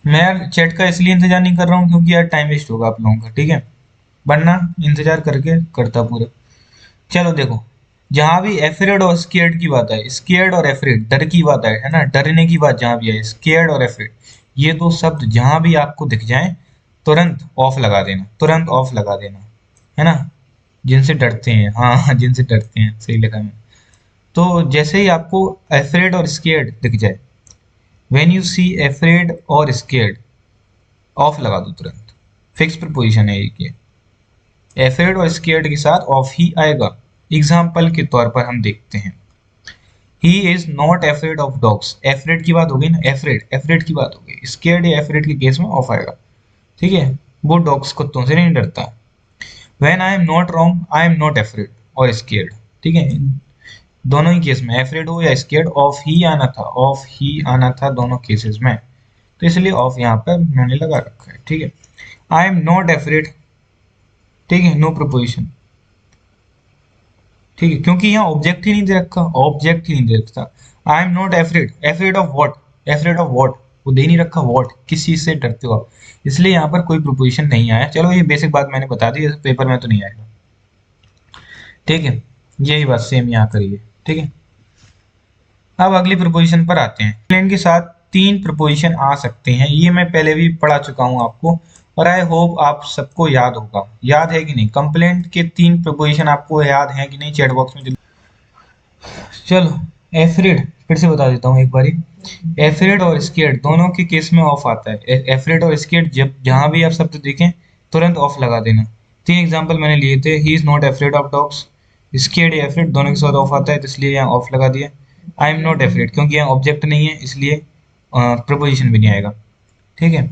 मैं यार चैट का इसलिए इंतजार नहीं कर रहा हूँ क्योंकि यार टाइम वेस्ट होगा आप लोगों का, ठीक है, वरना इंतजार करके करता पूरा। चलो देखो, जहां भी एफ्रेड और स्केर्ड की बात है, स्केर्ड और एफ्रेड डर की बात है ना, डरने की बात जहां भी है, स्केर्ड और एफ्रेड, ये दो शब्द जहां भी आपको दिख जाए तुरंत ऑफ लगा देना, तुरंत ऑफ लगा देना, है ना। जिनसे डरते हैं, हाँ हाँ, जिनसे डरते हैं, सही लिखा मैं। तो जैसे ही आपको एफ्रेड और स्केर्ड दिख जाए, व्हेन यू सी एफ्रेड और स्केर्ड, ऑफ लगा दो तुरंत, फिक्स प्रपोजिशन है ये, एफ्रेड और स्केर्ड के साथ ऑफ ही आएगा। एग्जाम्पल के तौर पर हम देखते हैं, he is not afraid of dogs, afraid की बात हो गई ना, एफ्रेड, एफ्रेड की बात हो गई, स्केर्ड या एफ्रेड के केस में ऑफ आएगा, ठीक है। वो डॉग्स कुत्तों से नहीं डरता। When I am not wrong, I am not afraid और स्केर्ड, ठीक है, दोनों ही केस में एफ्रेड हो या स्केर्ड ऑफ ही आना था, ऑफ ही आना था दोनों केसेस में, तो इसलिए ऑफ यहाँ पर मैंने लगा रखा है, ठीक है। आई एम नॉट एफ्रेड, ठीक है, नो प्रपोजिशन, ठीक है, क्योंकि यहाँ ऑब्जेक्ट ही नहीं दे रखा, ऑब्जेक्ट ही नहीं दे रखा। I am not afraid, afraid of what, afraid of what, वो दे नहीं रखा, व्हाट, किस चीज से डरते हो आप, इसलिए यहाँ पर कोई प्रोपोजिशन नहीं आया। चलो ये बेसिक बात मैंने बता दी, पेपर में तो नहीं आएगा, ठीक है। यही बात सेम यहाँ करिए, ठीक है। अब अगली प्रोपोजिशन पर आते हैं। कंप्लेंट के साथ तीन प्रोपोजिशन आ सकते हैं, ये मैं पहले भी पढ़ा चुका हूँ आपको, और आई होप आप सबको याद होगा। याद है कि नहीं, कंप्लेंट के तीन प्रोपोजिशन आपको याद हैं कि नहीं, चैट बॉक्स में चलो। एफ्रेड फिर से बता देता हूँ एक बारी, एफ्रेड और स्केर्ड दोनों के केस में ऑफ आता है। एफ्रेड और स्केर्ड जब जहां भी आप शब्द देखें तुरंत ऑफ लगा देना। तीन एग्जांपल मैंने लिए थे, he is not afraid of dogs, scared या एफ्रेड दोनों के साथ ऑफ आता है, तो इसलिए यहाँ ऑफ लगा दिया। आई एम नॉट एफ्रेड क्योंकि यहाँ ऑब्जेक्ट नहीं है इसलिए प्रपोजिशन भी नहीं आएगा, ठीक है।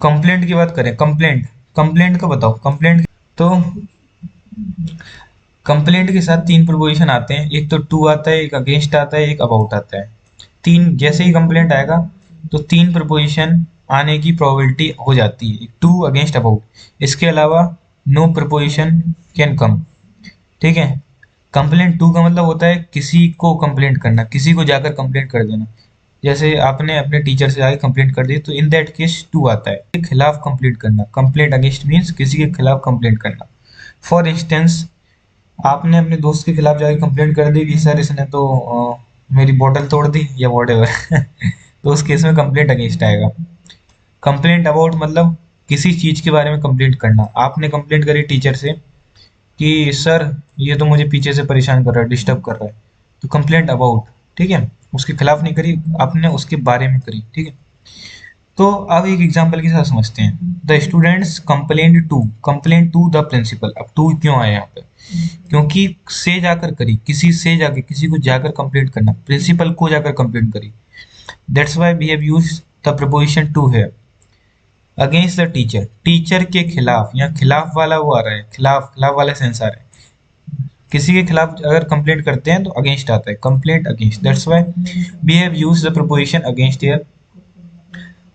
कंप्लेंट की बात करें, कंप्लेंट, कंप्लेंट का बताओ, कंप्लेंट तो कंप्लेंट के साथ तीन प्रोपोजिशन आते हैं, एक तो टू आता है, एक अगेंस्ट आता है, एक अबाउट आता है। तीन जैसे ही कंप्लेंट आएगा तो तीन प्रोपोजिशन आने की प्रोबेबिलिटी हो जाती है, टू अगेंस्ट अबाउट। इसके अलावा नो प्रोपोजिशन कैन कम, ठीक है। कंप्लेंट टू का मतलब होता है किसी को कंप्लेंट करना, किसी को जाकर कंप्लेंट कर देना। जैसे आपने अपने टीचर से जाकर कंप्लेंट कर दी तो इन दैट केस टू आता है, के खिलाफ कंप्लेंट करना, कंप्लेंट अगेंस्ट मीन्स किसी के खिलाफ कंप्लेंट करना। फॉर इंस्टेंस, आपने अपने दोस्त के खिलाफ जाकर कंप्लेंट कर दी कि सर इसने तो मेरी बोतल तोड़ दी या वॉटेवर तो उस केस में कंप्लेंट अगेंस्ट आएगा। कंप्लेंट अबाउट मतलब किसी चीज के बारे में कंप्लेंट करना, आपने कंप्लेंट करी टीचर से कि सर ये तो मुझे पीछे से परेशान कर रहा है, डिस्टर्ब कर रहा है, तो कंप्लेंट अबाउट, ठीक है, उसके खिलाफ नहीं करी, आपने उसके बारे में करी, ठीक है। तो अब एक एग्जांपल के साथ समझते हैं। The students complaint to the principal. अब टू क्यों आया यहाँ पे, क्योंकि से जाकर करी, किसी से जाकर, किसी को जाकर कंप्लेंट करना, प्रिंसिपल को जाकर कंप्लेंट करी, that's why we have used the preposition to here. Against the teacher, teacher के खिलाफ, यहाँ खिलाफ वाला वो आ रहा है, खिलाफ, खिलाफ वाला सेंस आ रहा है। किसी के खिलाफ अगर कंप्लेंट करते हैं तो अगेंस्ट आता है, complaint against, that's why we have used the preposition against here.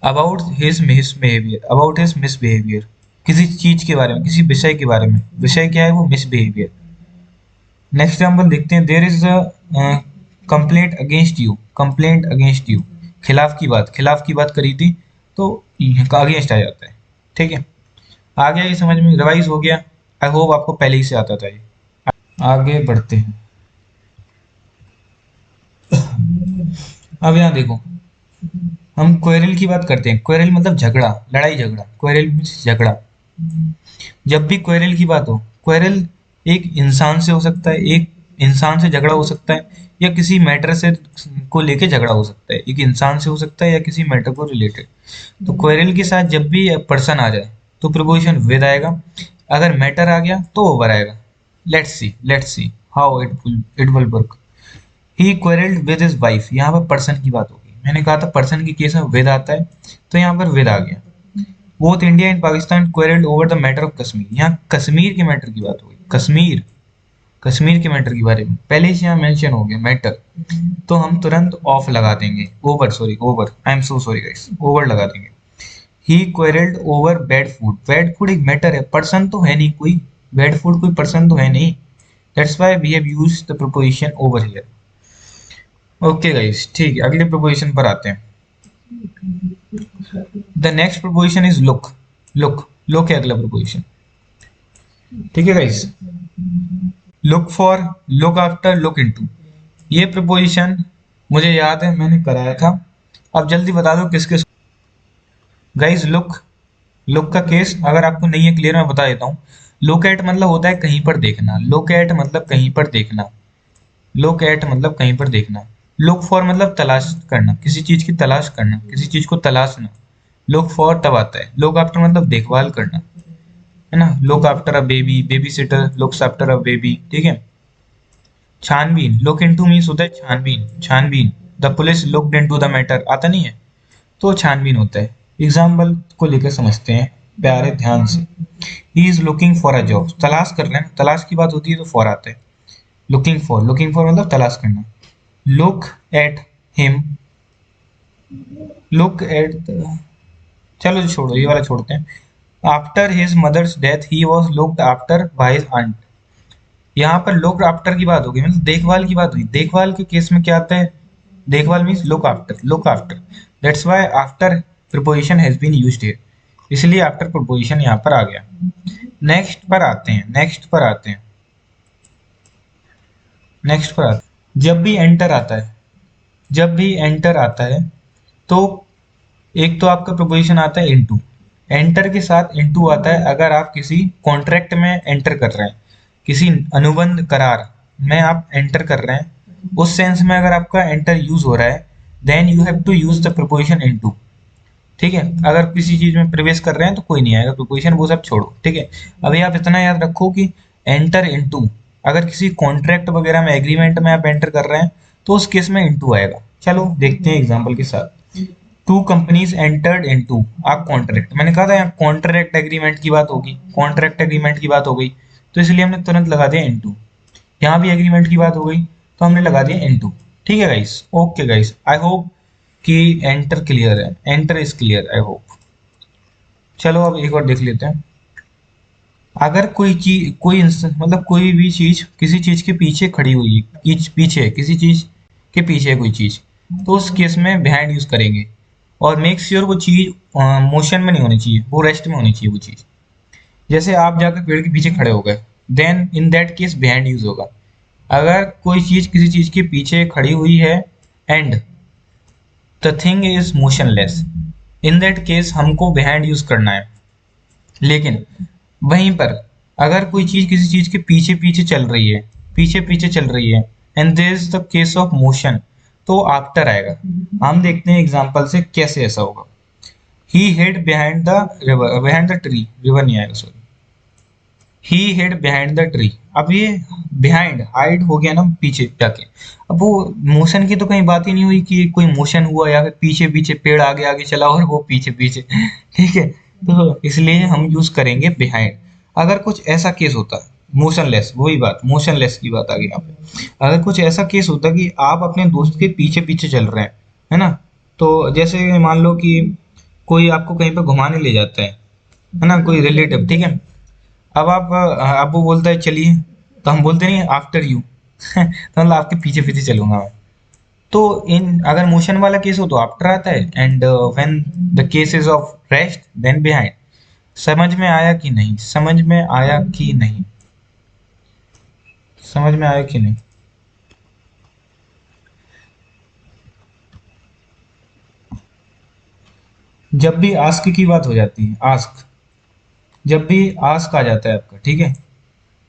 About his misbehaviour, about his misbehaviour, किसी चीज के बारे में, किसी विषय के बारे में, विषय क्या है वो मिसबिहेवियर। नेक्स्ट एग्जांपल देखते हैं, there is a complaint against you, complaint against you, खिलाफ की बात, खिलाफ की बात करी थी तो अगेंस्ट आ जाता है, ठीक है, आ गया ये समझ में, रिवाइज हो गया। आई होप आपको पहले ही से आता था ये। आगे बढ़ते हैं। अब यहाँ देखो, हम क्वेरल की बात करते हैं। क्वेरल मतलब झगड़ा, लड़ाई झगड़ा। क्वेरल मीन्स झगड़ा। जब भी क्वेरल की बात हो, क्वेरल एक इंसान से हो सकता है, एक इंसान से झगड़ा हो सकता है, या किसी मैटर से को लेके झगड़ा हो सकता है। एक इंसान से हो सकता है या किसी मैटर को रिलेटेड। तो क्वेरल के साथ जब भी पर्सन आ जाए तो प्रीपोजिशन विद आएगा। अगर मैटर आ गया तो ओवर आएगा। Let's see how it will work. He quarrelled with his wife, यहाँ पर पर्सन की बात होगी। मैंने कहा था पर्सन के केस में विद आता है, तो यहाँ पर विद आ गया। Both India and Pakistan quarrelled over the matter of Kashmir, यहाँ कश्मीर के मैटर की बात होगी। कश्मीर, कश्मीर के मैटर के बारे में पहले से यहाँ मेंशन हो गया मैटर, तो हम तुरंत ऑफ लगा देंगे। Over, sorry over, I am so sorry guys, over लगा देंगे। He quarrelled over bad food, bad food एक मैटर है, पर्सन तो है नहीं कोई। बैड फूड कोई पर्सन तो है नहीं, that's why we have used the preposition over here. Okay guys, ठीक है, अगले प्रीपोजिशन पर आते हैं। The next preposition is look. Look है अगला प्रीपोजिशन। ठीक है guys, look for, look after, look into. ये प्रीपोजिशन मुझे याद है, मैंने कराया था। अब जल्दी बता दो किसके। गाइस लुक का केस अगर आपको नहीं है क्लियर, मैं बता देता हूँ। लुक एट मतलब होता है कहीं पर देखना। लुक एट मतलब कहीं पर देखना। लुक एट मतलब कहीं पर देखना। लुक फॉर मतलब तलाश करना, किसी चीज की तलाश करना, किसी चीज को तलाशना। लुक फॉर तब आता है। लुक आफ्टर मतलब देखभाल करना, है ना। Look after a baby, baby sitter looks after a baby, ठीक है। छानबीन, लुक इनटू मींस होता है छानबीन। छानबीन, the police looked into the matter, आता नहीं है, तो छानबीन होता है। एग्जाम्पल को लेकर समझते हैं प्यारे ध्यान से। He is looking for a job, तलाश कर रहे हैं, तलाश की बात होती है तो फॉर आता है। लुकिंग फॉर, लुकिंग फॉर मतलब तलाश करना। Look at him, look at, चलो छोड़ो ये वाला छोड़ते हैं। After his mother's death he was looked after by his aunt. यहाँ पर लुक आफ्टर की बात होगी, मतलब देखभाल की बात हुई। देखभाल के केस में क्या आता है, देखभाल means look after, look after. That's why after preposition has been used here, इसलिए आफ्टर प्रीपोजिशन यहाँ पर आ गया। नेक्स्ट पर आते हैं, नेक्स्ट पर आते हैं, नेक्स्ट पर आते हैं। जब भी एंटर आता है, जब भी एंटर आता है तो एक तो आपका प्रीपोजिशन आता है इनटू। एंटर के साथ इनटू आता है अगर आप किसी कॉन्ट्रैक्ट में एंटर कर रहे हैं, किसी अनुबंध करार में आप एंटर कर रहे हैं, उस सेंस में अगर आपका एंटर यूज हो रहा है, then you have to use the preposition into. ठीक है, अगर किसी चीज में प्रवेश कर रहे हैं तो कोई नहीं आएगा प्रीपोजिशन, वो सब छोड़ो। ठीक है, अभी आप इतना याद रखो कि एंटर इनटू, अगर किसी कॉन्ट्रैक्ट वगैरह में, एग्रीमेंट में आप एंटर कर रहे हैं तो उस केस में इनटू आएगा। चलो देखते हैं एग्जांपल के साथ। Two companies entered into a contract, मैंने कहा था यहाँ कॉन्ट्रैक्ट एग्रीमेंट की बात होगी, कॉन्ट्रैक्ट एग्रीमेंट की बात हो गई, तो इसलिए हमने तुरंत लगा दिया इनटू। यहाँ भी एग्रीमेंट की बात हो गई तो हमने लगा दिया इनटू। ठीक है guys, okay guys, I hope कि एंटर क्लियर है, enter is clear I hope. चलो अब एक और देख लेते हैं। अगर कोई चीज, मतलब कोई भी चीज किसी चीज के पीछे खड़ी हुई है, पीछे किसी चीज के पीछे है कोई चीज, तो उस केस में बिहाइंड यूज करेंगे। और मेक श्योर वो चीज मोशन में नहीं होनी चाहिए, वो रेस्ट में होनी चाहिए वो चीज। जैसे आप जाकर पेड़ के पीछे खड़े हो गए, then in that case behind use होगा। अगर कोई चीज किसी चीज के पीछे खड़ी हुई है and the thing is motionless, in that case हमको बिहाइंड यूज करना है। लेकिन वहीं पर अगर कोई चीज किसी चीज के पीछे पीछे चल रही है, पीछे पीछे चल रही है, and there is the case of motion, तो आफ्टर आएगा। हम देखते हैं एग्जांपल से कैसे ऐसा होगा। He hid behind the river, behind the tree, river नहीं आएगा sorry, he hid behind the tree. अब ये बिहाइंड, हाइड हो गया ना पीछे जाके, अब वो मोशन की तो कहीं बात ही नहीं हुई कि कोई मोशन हुआ या फिर पीछे पीछे पेड़ आगे आगे चला और वो पीछे पीछे ठीक है, तो इसलिए हम यूज करेंगे बिहाइंड। अगर कुछ ऐसा केस होता है मोशनलेस, वही बात, मोशनलेस की बात आ गई यहाँ पे। अगर कुछ ऐसा केस होता कि आप अपने दोस्त के पीछे पीछे चल रहे हैं, है ना, तो जैसे मान लो कि कोई आपको कहीं पर घुमाने ले जाता है ना, कोई रिलेटिव, ठीक है। अब आप वो बोलता है चलिए, तो हम बोलते नहीं आफ्टर यू तो मतलब आपके पीछे पीछे चलूंगा मैं। तो इन अगर मोशन वाला केस हो तो आफ्टर आता है, and when the case is of rest then behind. समझ में आया कि नहीं, समझ में आया कि नहीं, समझ में आया कि नहीं? जब भी आस्क की बात हो जाती है, आस्क, जब भी आस्क आ जाता है आपका, ठीक है,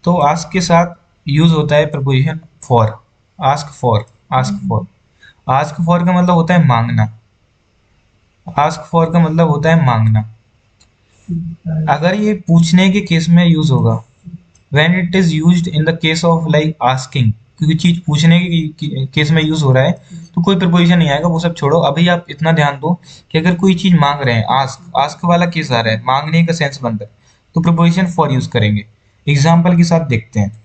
तो आस्क के साथ यूज होता है preposition for. Ask for, ask for, ask for का मतलब होता है मांगना। आस्क फॉर का मतलब होता है मांगना। अगर ये पूछने के केस में यूज होगा, when it is used in the case of like asking, क्योंकि चीज पूछने के केस में यूज हो रहा है, तो कोई प्रपोजिशन नहीं आएगा, वो सब छोड़ो। अभी आप इतना ध्यान दो कि अगर कोई चीज मांग रहे हैं, आस्क, आस्क वाला केस आ रहा है, मांगने का सेंस बन रहा है, तो प्रपोजिशन फॉर यूज करेंगे। एग्जाम्पल के साथ देखते हैं।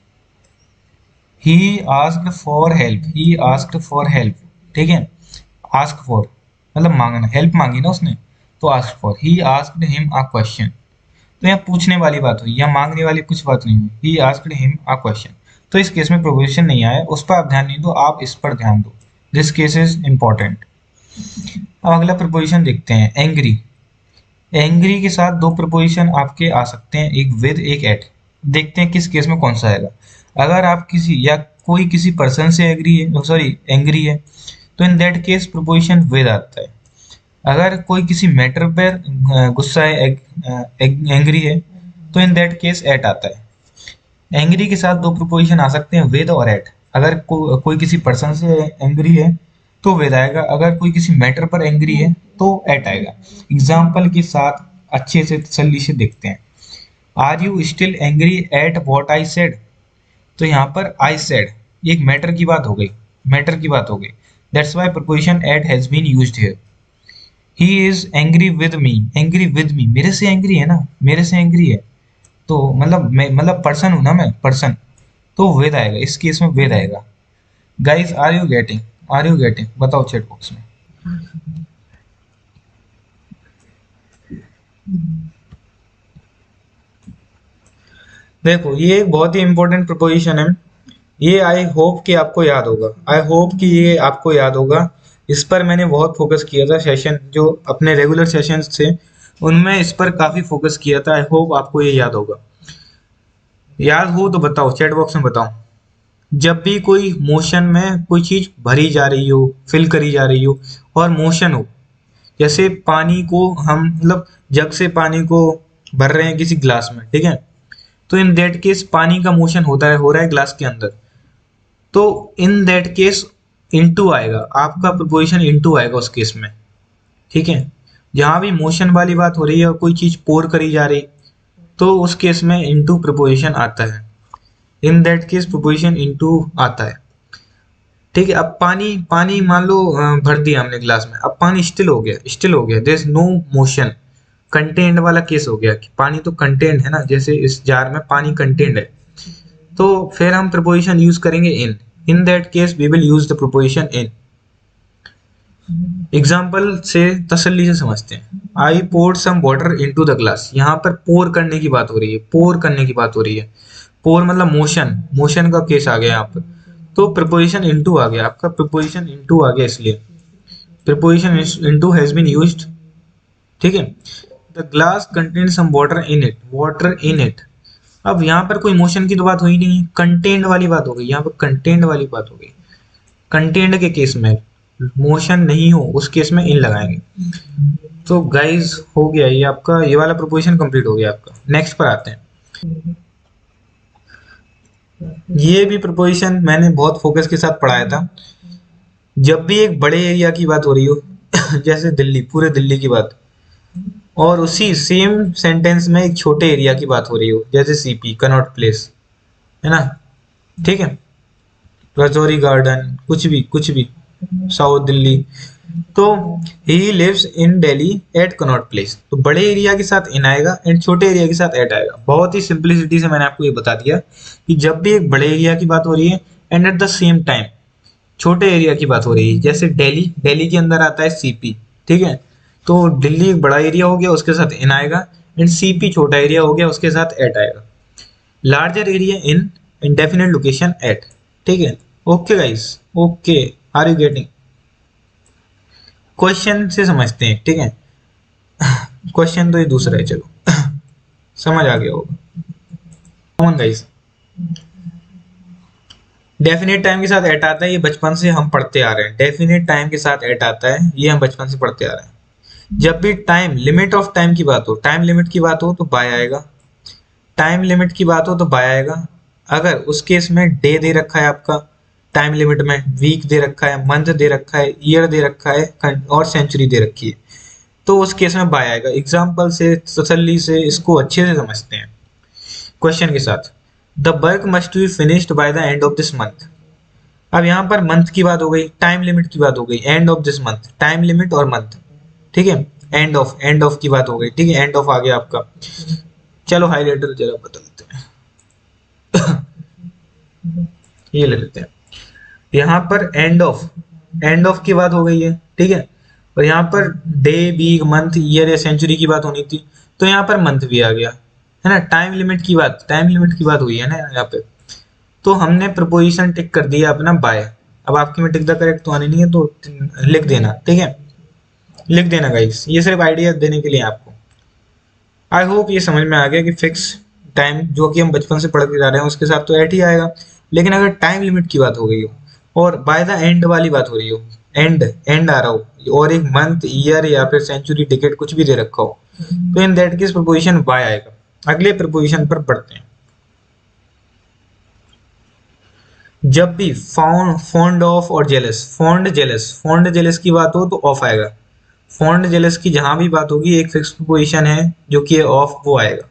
He asked for help, he asked for help, ठीक है। आस्क फॉर मतलब मांगना, हेल्प मांगी ना उसने, तो ask for. He asked him a question, तो यहाँ पूछने वाली बात हुई, या मांगने वाली कुछ बात नहीं हुई। He asked him a question, तो इस केस में प्रोपोजिशन नहीं आया, उस पर आप ध्यान नहीं दो, आप इस पर ध्यान दो। This case is important. अब अगला प्रपोजिशन देखते हैं, एंग्री। एंग्री के साथ दो प्रपोजिशन आपके आ सकते हैं, एक विद, एक एट। देखते हैं किस केस में कौन सा आएगा। अगर आप किसी या कोई किसी पर्सन से एग्री है, सॉरी एंग्री है, तो in that case preposition with आता है। अगर कोई किसी मैटर पर गुस्सा है, एंग्री है, तो इन दैट केस एट आता है। एंग्री के साथ दो प्रोपोजिशन आ सकते हैं, विद और एट। अगर कोई किसी पर्सन से एंग्री है तो विद आएगा, अगर कोई किसी मैटर पर एंग्री है तो एट आएगा। एग्जाम्पल के साथ अच्छे से तसल्ली से देखते हैं। Are you still angry at what I said, तो यहाँ पर आई सेड एक मैटर की बात हो गई, मैटर की बात हो गई। That's why preposition at has been used here. He is angry with me, angry with me, मेरे से एंग्री है ना, मेरे से एंग्री है, तो मतलब मैं, मतलब पर्सन हूं ना मैं, पर्सन, तो विद आएगा, इस केस में विद आएगा। Guys are you getting, are you getting, बताओ चैट बॉक्स में। देखो ये एक बहुत ही इंपॉर्टेंट प्रपोजिशन है, ये आई होप कि आपको याद होगा, आई होप कि ये आपको याद होगा। इस पर मैंने बहुत फोकस किया था, सेशन जो अपने रेगुलर सेशंस थे उनमें इस पर काफी फोकस किया था। आई होप आपको ये याद होगा। याद हो तो बताओ, चैट बॉक्स में बताओ। जब भी कोई मोशन में कोई चीज भरी जा रही हो, फिल करी जा रही हो, और मोशन हो, जैसे पानी को हम मतलब जग से पानी को भर रहे हैं किसी ग्लास में, ठीक है, तो इन दैट केस पानी का मोशन होता है, हो रहा है ग्लास के अंदर, तो इन दैट केस इनटू आएगा, आपका प्रोपोजिशन इनटू आएगा उस केस में, ठीक है। जहां भी मोशन वाली बात हो रही है और कोई चीज पोर करी जा रही, तो उस केस में इनटू प्रोपोजिशन आता है। इन दैट केस प्रोपोजिशन इनटू आता है, ठीक है। अब पानी, पानी मान लो भर दिया हमने ग्लास में, अब पानी स्टिल हो गया, स्टिल हो गया, there is no motion. Contained वाला केस हो गया कि पानी तो कंटेंड है ना, जैसे इस जार में पानी कंटेंड है, तो फिर हम प्रपोजिशन यूज करेंगे in that case we will use the preposition in. Example से तसल्ली से समझते हैं। I poured some water into the glass, यहाँ पर पोर करने की बात हो रही है, पोर करने की बात हो रही है। पोर मतलब मोशन, मोशन का केस आ गया यहाँ पर, तो प्रपोजिशन इनटू आ गया, आपका प्रपोजिशन इनटू आ गया, इसलिए preposition into has been used, ठीक है। The glass contain some water in it, water in it. अब यहाँ पर कोई मोशन की तो बात हुई नहीं, कंटेंट वाली बात हो गई, यहाँ पर कंटेंट वाली बात हो गई। कंटेंट के केस में मोशन नहीं हो, उस केस में इन लगाएंगे। तो गाइज हो गया ये आपका, ये वाला प्रोपोजिशन कंप्लीट हो गया आपका। नेक्स्ट पर आते हैं। ये भी प्रोपोजिशन मैंने बहुत फोकस के साथ पढ़ाया था। जब भी एक बड़े एरिया की बात हो रही हो जैसे दिल्ली, पूरे दिल्ली की बात, और उसी सेम सेंटेंस में एक छोटे एरिया की बात हो रही हो, जैसे सीपी, कनॉट प्लेस, है ना, ठीक है, रजौरी गार्डन, कुछ भी, कुछ भी, साउथ दिल्ली, तो he lives in Delhi at Connaught Place, तो बड़े एरिया के साथ इन आएगा एंड छोटे एरिया के साथ एट आएगा। बहुत ही सिंपलिसिटी से मैंने आपको ये बता दिया कि जब भी एक बड़े एरिया की बात हो रही है and at the same time छोटे एरिया की बात हो रही है, जैसे दिल्ली, दिल्ली के अंदर आता है सीपी, ठीक है, तो दिल्ली एक बड़ा एरिया हो गया, उसके साथ इन आएगा, एंड सीपी छोटा एरिया हो गया, उसके साथ एट आएगा। Larger area in, indefinite location at, ठीक है। Okay guys, okay, are you getting? Question से समझते हैं, ठीक है। क्वेश्चन तो ये दूसरा है, चलो। समझ आ गया होगा कॉमन गाइस। डेफिनेट टाइम के साथ एट आता है, ये बचपन से हम पढ़ते आ रहे हैं। डेफिनेट टाइम के साथ एट आता है, ये हम बचपन से पढ़ते आ रहे हैं। जब भी टाइम लिमिट ऑफ टाइम की बात हो, टाइम लिमिट की बात हो तो बाय आएगा। टाइम लिमिट की बात हो तो बाय आएगा। अगर उस केस में डे दे रखा है आपका टाइम लिमिट में, वीक दे रखा है, मंथ दे रखा है, ईयर दे रखा है और सेंचुरी दे रखी है, तो उस केस में बाय आएगा। एग्जाम्पल से तसल्ली से इसको अच्छे से समझते हैं क्वेश्चन के साथ। The work must be finished by the end of this month. अब यहाँ पर मंथ की बात हो गई, टाइम लिमिट की बात हो गई, end of this month, time limit और मंथ, ठीक है। एंड ऑफ की बात हो गई, ठीक है, एंड ऑफ आ गया आपका। चलो हाईलाइटर जरा बदलते हैं ये ले लेते हैं। यहाँ पर एंड ऑफ की बात हो गई है, ठीक है। और यहाँ पर डे, वीक, मंथ, ईयर या सेंचुरी की बात होनी थी, तो यहाँ पर मंथ भी आ गया, है ना। टाइम लिमिट की बात हुई है ना यहाँ पे, तो हमने प्रपोजिशन टिक कर दिया अपना बाय। अब आपकी में टिक द करेक्ट तो आनी नहीं है, तो लिख देना, ठीक है, लिख देना गाइस। ये सिर्फ आइडिया देने के लिए आपको। आई होप ये समझ में आ गया कि फिक्स टाइम जो कि हम बचपन से पढ़ते जा रहे हैं उसके साथ तो एट ही आएगा। लेकिन अगर टाइम लिमिट की बात हो गई हो और बाय द एंड वाली बात हो रही हो, एंड आ रहा हो और एक मंथ, ईयर या फिर सेंचुरी, डिकेड कुछ भी दे रखा हो, तो in that case preposition by आएगा। अगले प्रपोजिशन पर पढ़ते हैं। जब भी फॉन्ड ऑफ और जेलस, फॉन्ड जेलस की बात हो तो ऑफ आएगा। फॉन्ड जेलस की जहां भी बात होगी एक फिक्स प्रपोजिशन है जो कि ऑफ, वो आएगा।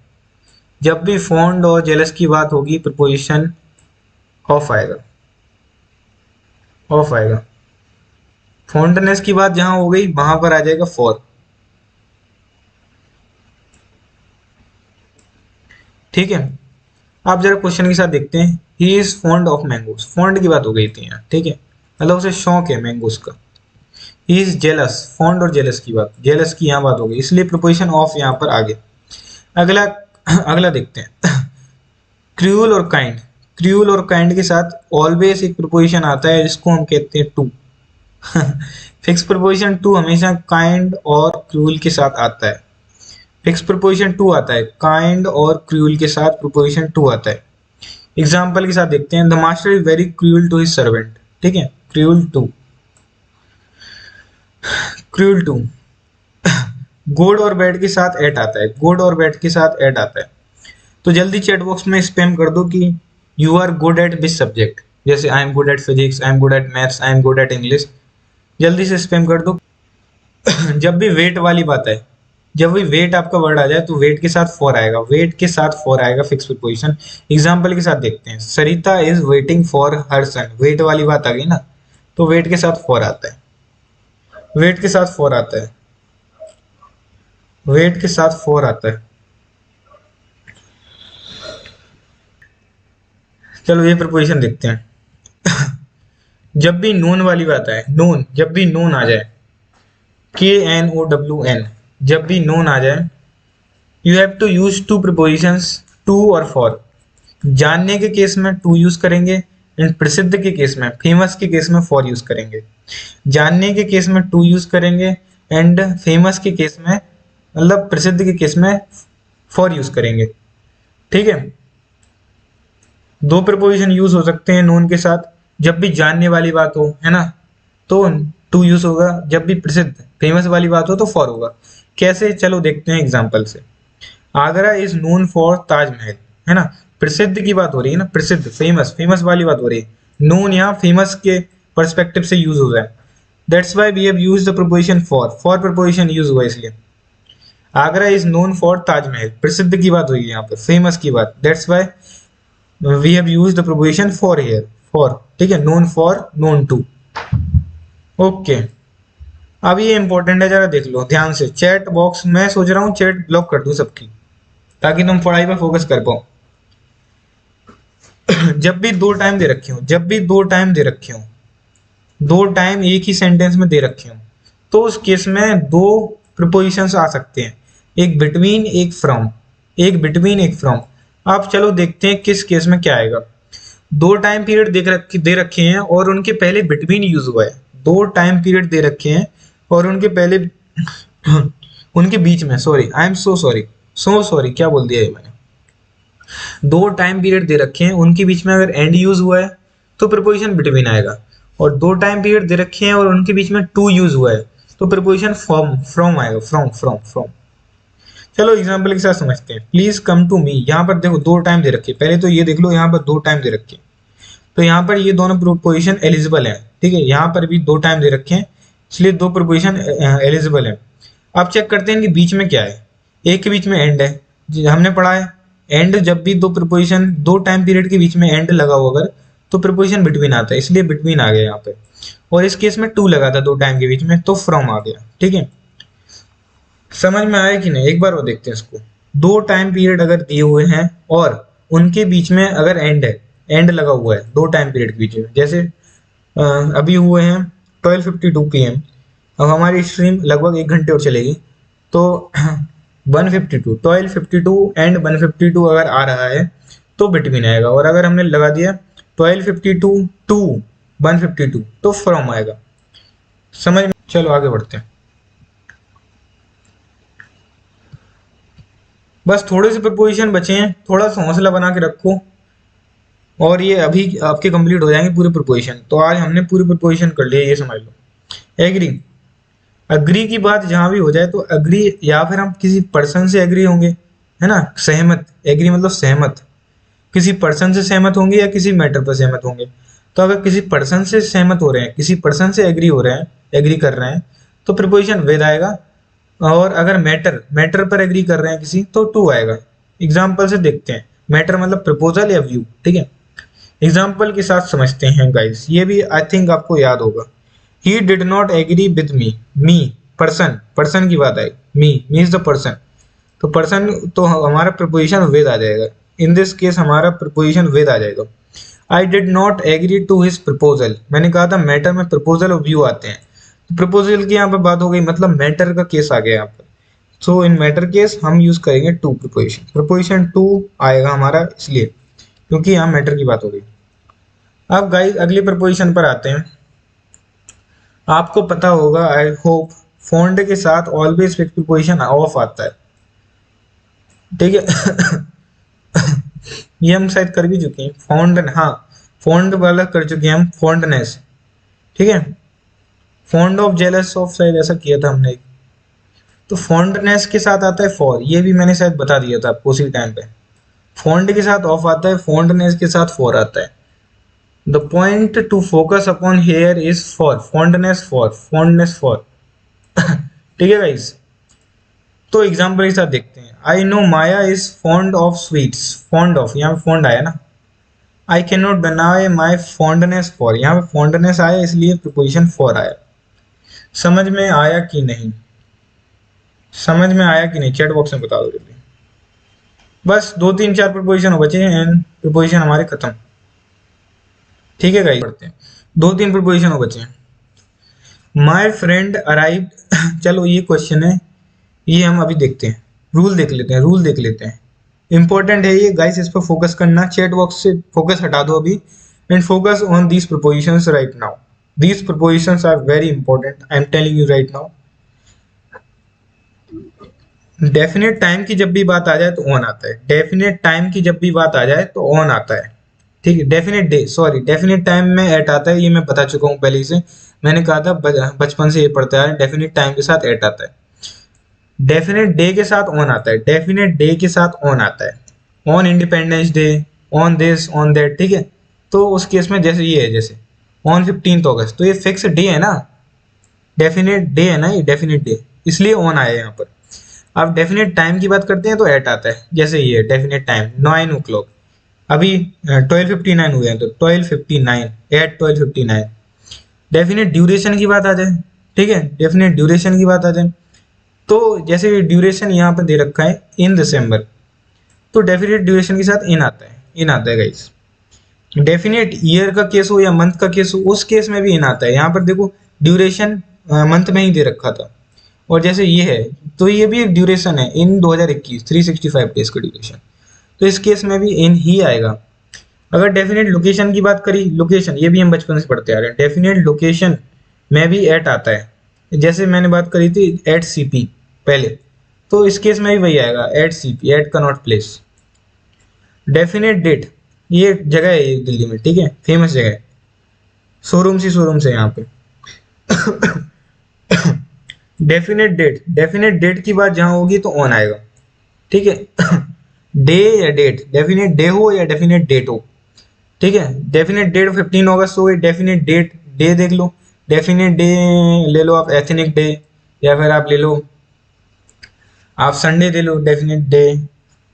जब भी फॉन्ड और जेलस की बात होगी प्रपोजिशन ऑफ आएगा, ऑफ आएगा। फॉन्डनेस की बात जहां हो गई वहां पर आ जाएगा फॉर, ठीक है। आप जरा क्वेश्चन के साथ देखते हैं। He is fond of mangoes, fond की बात हो गई थी यहाँ, ठीक है, मतलब उसे शौक है मैंगोस का। ही इज जेलस, फॉन्ड और जेलस की बात, जेलस की यहाँ बात हो गई, इसलिए प्रपोजिशन ऑफ यहाँ पर आ गया। अगला अगला देखते हैं। क्रूअल और काइंड, क्रूअल और काइंड के साथ ऑलवेज एक प्रपोजिशन आता है जिसको हम कहते हैं टू। फिक्स प्रपोजिशन टू हमेशा काइंड और क्रूअल के साथ आता है। फिक्स प्रपोजिशन टू आता है, काइंड और क्रूअल के साथ प्रपोजिशन टू आता है। एग्जाम्पल के साथ देखते हैं। The master is very cruel to his servant, ठीक है, cruel to, cruel to. Good और बैड के साथ एट आता है, गुड और बैड के साथ एट आता है। तो जल्दी चैट बॉक्स में स्पैम कर दो कि you are good at which subject, जैसे I am good at physics, I am good at maths, I am good at English, जल्दी से स्पैम कर दो। जब भी वेट वाली बात है, जब भी वेट आपका वर्ड आ जाए तो वेट के साथ फॉर आएगा, वेट के साथ फॉर आएगा फिक्स प्रपोजिशन। एग्जाम्पल के साथ देखते हैं। Sarita is waiting for her son, wait वाली बात आ गई ना, तो वेट के साथ फॉर आता है, वेट के साथ फॉर आता है, वेट के साथ फॉर आता है। चलो ये प्रपोजिशन देखते हैं। जब भी नून वाली बात आए, नून, जब भी नून आ जाए, KNOWN, जब भी नून आ जाए, you have to use two prepositions, to और फॉर। जानने के केस में टू यूज करेंगे एंड प्रसिद्ध के केस में, फेमस के केस में फॉर यूज करेंगे। जानने के केस में टू यूज करेंगे एंड फेमस के केस में, मतलब प्रसिद्ध के केस में फॉर यूज करेंगे, ठीक है। दो प्रपोजिशन यूज हो सकते हैं नून के साथ। जब भी जानने वाली बात हो, है ना, तो टू यूज होगा। जब भी प्रसिद्ध, फेमस वाली बात हो तो फॉर होगा। कैसे, चलो देखते हैं एग्जांपल से। Agra is known for Taj Mahal, है ना, प्रसिद्ध की बात हो रही है ना, प्रसिद्ध, फेमस, फेमस वाली बात हो रही है। नोन यहाँ फेमस के पर्सपेक्टिव से यूज हो रहा है। That's why we have used the preposition for preposition use हुआ इसलिए। Agra is known for Taj Mahal, प्रसिद्ध की बात हुई है यहाँ पे, फेमस की बात। That's why we have used the preposition for here, for, ठीक है, known for, known to. Okay, अब ये इंपॉर्टेंट है, जरा देख लो ध्यान से। चैट बॉक्स, मैं सोच रहा हूँ चैट ब्लॉक कर दूं सबकी, ताकि तुम पढ़ाई पर फोकस कर पाओ। जब भी दो टाइम दे रखे हो, जब भी दो टाइम दे रखे हो, दो टाइम एक ही सेंटेंस में दे रखे हो, तो उस केस में दो प्रपोजिशंस आ सकते हैं, एक बिटवीन, एक फ्रॉम, एक बिटवीन, एक फ्रॉम। अब चलो देखते हैं किस केस में क्या आएगा। दो टाइम पीरियड दे रखे हैं और उनके पहले बिटवीन यूज हुआ है। दो टाइम पीरियड दे रखे हैं और उनके पहले उनके बीच में, sorry, I am so sorry, sorry क्या बोल दिया ये मैंने, दो टाइम पीरियड दे रखे हैं, उनके बीच में अगर एंड यूज हुआ है तो प्रीपोजिशन बिटवीन आएगा, और दो टाइम पीरियड दे रखे हैं और उनके बीच में टू यूज हुआ है तो प्रीपोजिशन फ्रॉम आएगा, फ्रॉम। चलो एग्जाम्पल के साथ समझते हैं। प्लीज कम टू मी, यहाँ पर देखो दो टाइम दे रखे, पहले तो ये देख लो यहाँ पर दो टाइम दे रखे, तो यहाँ पर ये दोनों प्रीपोजिशन एलिजिबल है, ठीक है, यहाँ पर भी दो टाइम दे रखे हैं इसलिए दो प्रीपोजिशन एलिजिबल है। अब चेक करते हैं इनके बीच में क्या है, एक के बीच में एंड है, हमने पढ़ा है एंड जब भी दो प्रीपोजिशन दो टाइम पीरियड के बीच में एंड लगा हो अगर तो प्रीपोजिशन बिटवीन आता है, इसलिए बिटवीन आ गया यहाँ पे, और इस केस में टू लगा था दो टाइम के बीच में तो फ्रॉम आ गया, ठीक है। समझ में आया कि नहीं, एक बार वो देखते हैं इसको। दो टाइम पीरियड अगर दिए हुए हैं और उनके बीच में अगर एंड है, एंड लगा हुआ है दो टाइम पीरियड के बीच में, जैसे अभी हुए हैं 12:52 PM, अब हमारी स्ट्रीम लगभग 1 घंटे और चलेगी तो 152 12:52 एंड 152 अगर आ रहा है तो बिटवीन आएगा, और अगर हमने लगा दिया 12:52 टू 152 तो फ्रॉम आएगा। समझ में, चलो आगे बढ़ते हैं। बस थोड़े से प्रपोजिशन बचे हैं, थोड़ा सा हौसला बना के रखो और ये अभी आपके कंप्लीट हो जाएंगे पूरे प्रपोजिशन। तो आज हमने पूरे प्रपोजिशन कर लिए, ये समझ लो। एग्री, अग्री की बात जहां भी हो जाए तो अग्री या फिर हम किसी पर्सन से एग्री होंगे, है ना, सहमत, एग्री मतलब सहमत, किसी पर्सन से सहमत होंगे या किसी मैटर पर सहमत होंगे। तो अगर किसी पर्सन से सहमत हो रहे हैं, किसी पर्सन से एग्री हो रहे हैं, एग्री कर रहे हैं तो प्रीपोजिशन विद आएगा, और अगर मैटर पर एग्री कर रहे हैं किसी तो टू आएगा। एग्जाम्पल से देखते हैं, मैटर मतलब प्रपोजल या व्यू, ठीक है। एग्जाम्पल के साथ समझते हैं गाइस, ये भी आई थिंक आपको याद होगा। He did not agree with me person की बात आई, मी इज द पर्सन, तो पर्सन तो हमारा प्रपोजिशन विद आ जाएगा, इन दिस केस हमारा प्रपोजिशन विद आ जाएगा। I did not agree to his proposal, मैंने कहा था मैटर में प्रपोजल और व्यू आते हैं, तो प्रपोजल की यहाँ पर बात हो गई, मतलब मैटर का केस आ गया यहाँ पर। सो इन मैटर केस हम यूज करेंगे टू प्रपोजिशन टू आएगा हमारा, इसलिए क्योंकि यहाँ मैटर की बात हो गई। अब गाइस अगली प्रपोजिशन पर आते हैं। आपको पता होगा आई होप फॉन्ड के साथ ऑलवेज फिक्स प्रपोजिशन ऑफ आता है, ठीक है। ये हम शायद कर भी चुके हैं, फॉन्ड, हाँ फॉन्ड वाला कर चुके हैं हम, फॉन्डनेस, ठीक है, फॉन्ड ऑफ जेलस ऑफ शायद ऐसा किया था हमने। तो फॉन्डनेस के साथ आता है फॉर, ये भी मैंने शायद बता दिया था आपको उसी टाइम पे। फॉन्ड के साथ ऑफ आता है, फॉन्डनेस के साथ फॉर आता है। The point two focus upon here is for, fondness for, ठीक है गाइस। तो एग्जाम्पल के साथ देखते हैं। I know Maya is fond of sweets, fond of, यहाँ पे फॉन्ड आया ना। आई can not deny my fondness for, यहाँ पे फॉन्डनेस आया इसलिए प्रीपोजिशन फॉर आया। समझ में आया कि नहीं, समझ में आया कि नहीं, चैट बॉक्स में बता दो जल्दी। बस 2 3 4 प्रीपोजिशन बचे हैं एंड प्रीपोजिशन हमारे खत्म, ठीक है गाइस। पढ़ते हैं, 2 3 प्रीपोजिशन बचे हैं। माई फ्रेंड अराइव, चलो ये क्वेश्चन है, ये हम अभी देखते हैं, रूल देख लेते हैं, इंपॉर्टेंट है ये गाइस, इस पर फोकस करना। चैट बॉक्स से फोकस हटा दो अभी and focus on these prepositions right now. These prepositions are very important, I am telling you right now. Definite time की जब भी बात आ जाए तो ऑन आता है, डेफिनेट टाइम की जब भी बात आ जाए तो ऑन आता है, ठीक है। Definite day, sorry definite time में एट आता है, ये मैं बता चुका हूँ पहले से, मैंने कहा था बचपन से ये पढ़ते आ रहे हैं, डेफिनेट टाइम के साथ एट आता है। डेफिनेट डे के साथ ऑन आता है, डेफिनेट डे के साथ ऑन आता है, on independence day, on this on that, ठीक है। तो उस केस में जैसे ये है, जैसे ऑन 15 अगस्त, तो ये फिक्स डे है ना, डेफिनेट डे है ना ये, डेफिनेट डे, इसलिए ऑन आया यहाँ पर। अब डेफिनेट टाइम की बात करते हैं तो एट आता है, जैसे ये डेफिनेट टाइम 9 o'clock, अभी 12:59 हुए हैं तो 12:59 एट 12:59। डेफिनेट ड्यूरेशन की बात आ जाए, ठीक है, डेफिनेट ड्यूरेशन की बात आ जाए तो जैसे ड्यूरेशन यहाँ पर दे रखा है इन दिसंबर, तो डेफिनेट ड्यूरेशन के साथ इन आता है गाइस। डेफिनेट ईयर का केस हो या मंथ का केस हो, उस केस में भी इन आता है। यहाँ पर देखो ड्यूरेशन मंथ में ही दे रखा था, और जैसे ये है तो ये भी एक ड्यूरेशन है इन 2021 365 डेज का ड्यूरेशन, तो इस केस में भी इन ही आएगा। अगर डेफिनेट लोकेशन की बात करी, लोकेशन ये भी हम बचपन से पढ़ते आ रहे हैं, डेफिनेट लोकेशन में भी एट आता है, जैसे मैंने बात करी थी एट सीपी पहले, तो इस केस में भी वही आएगा, at CP, at Connaught Place. Definite date, ये जगह है ये दिल्ली में, ठीक है, फेमस जगह है, शोरूम से यहाँ पे। डेफिनेट डेट, डेफिनेट डेट की बात जहां होगी तो ऑन आएगा, ठीक है। डे या डेट, डेफिनेट डे हो या डेफिनेट डेट हो, ठीक है। डेफिनेट डेट 15 अगस्त हो गई, डेफिनेट डेट डे देख लो, डेफिनेट डे ले लो आप, एथनिक डे, या फिर आप ले लो, आप संडे ले लो डेफिनेट डे,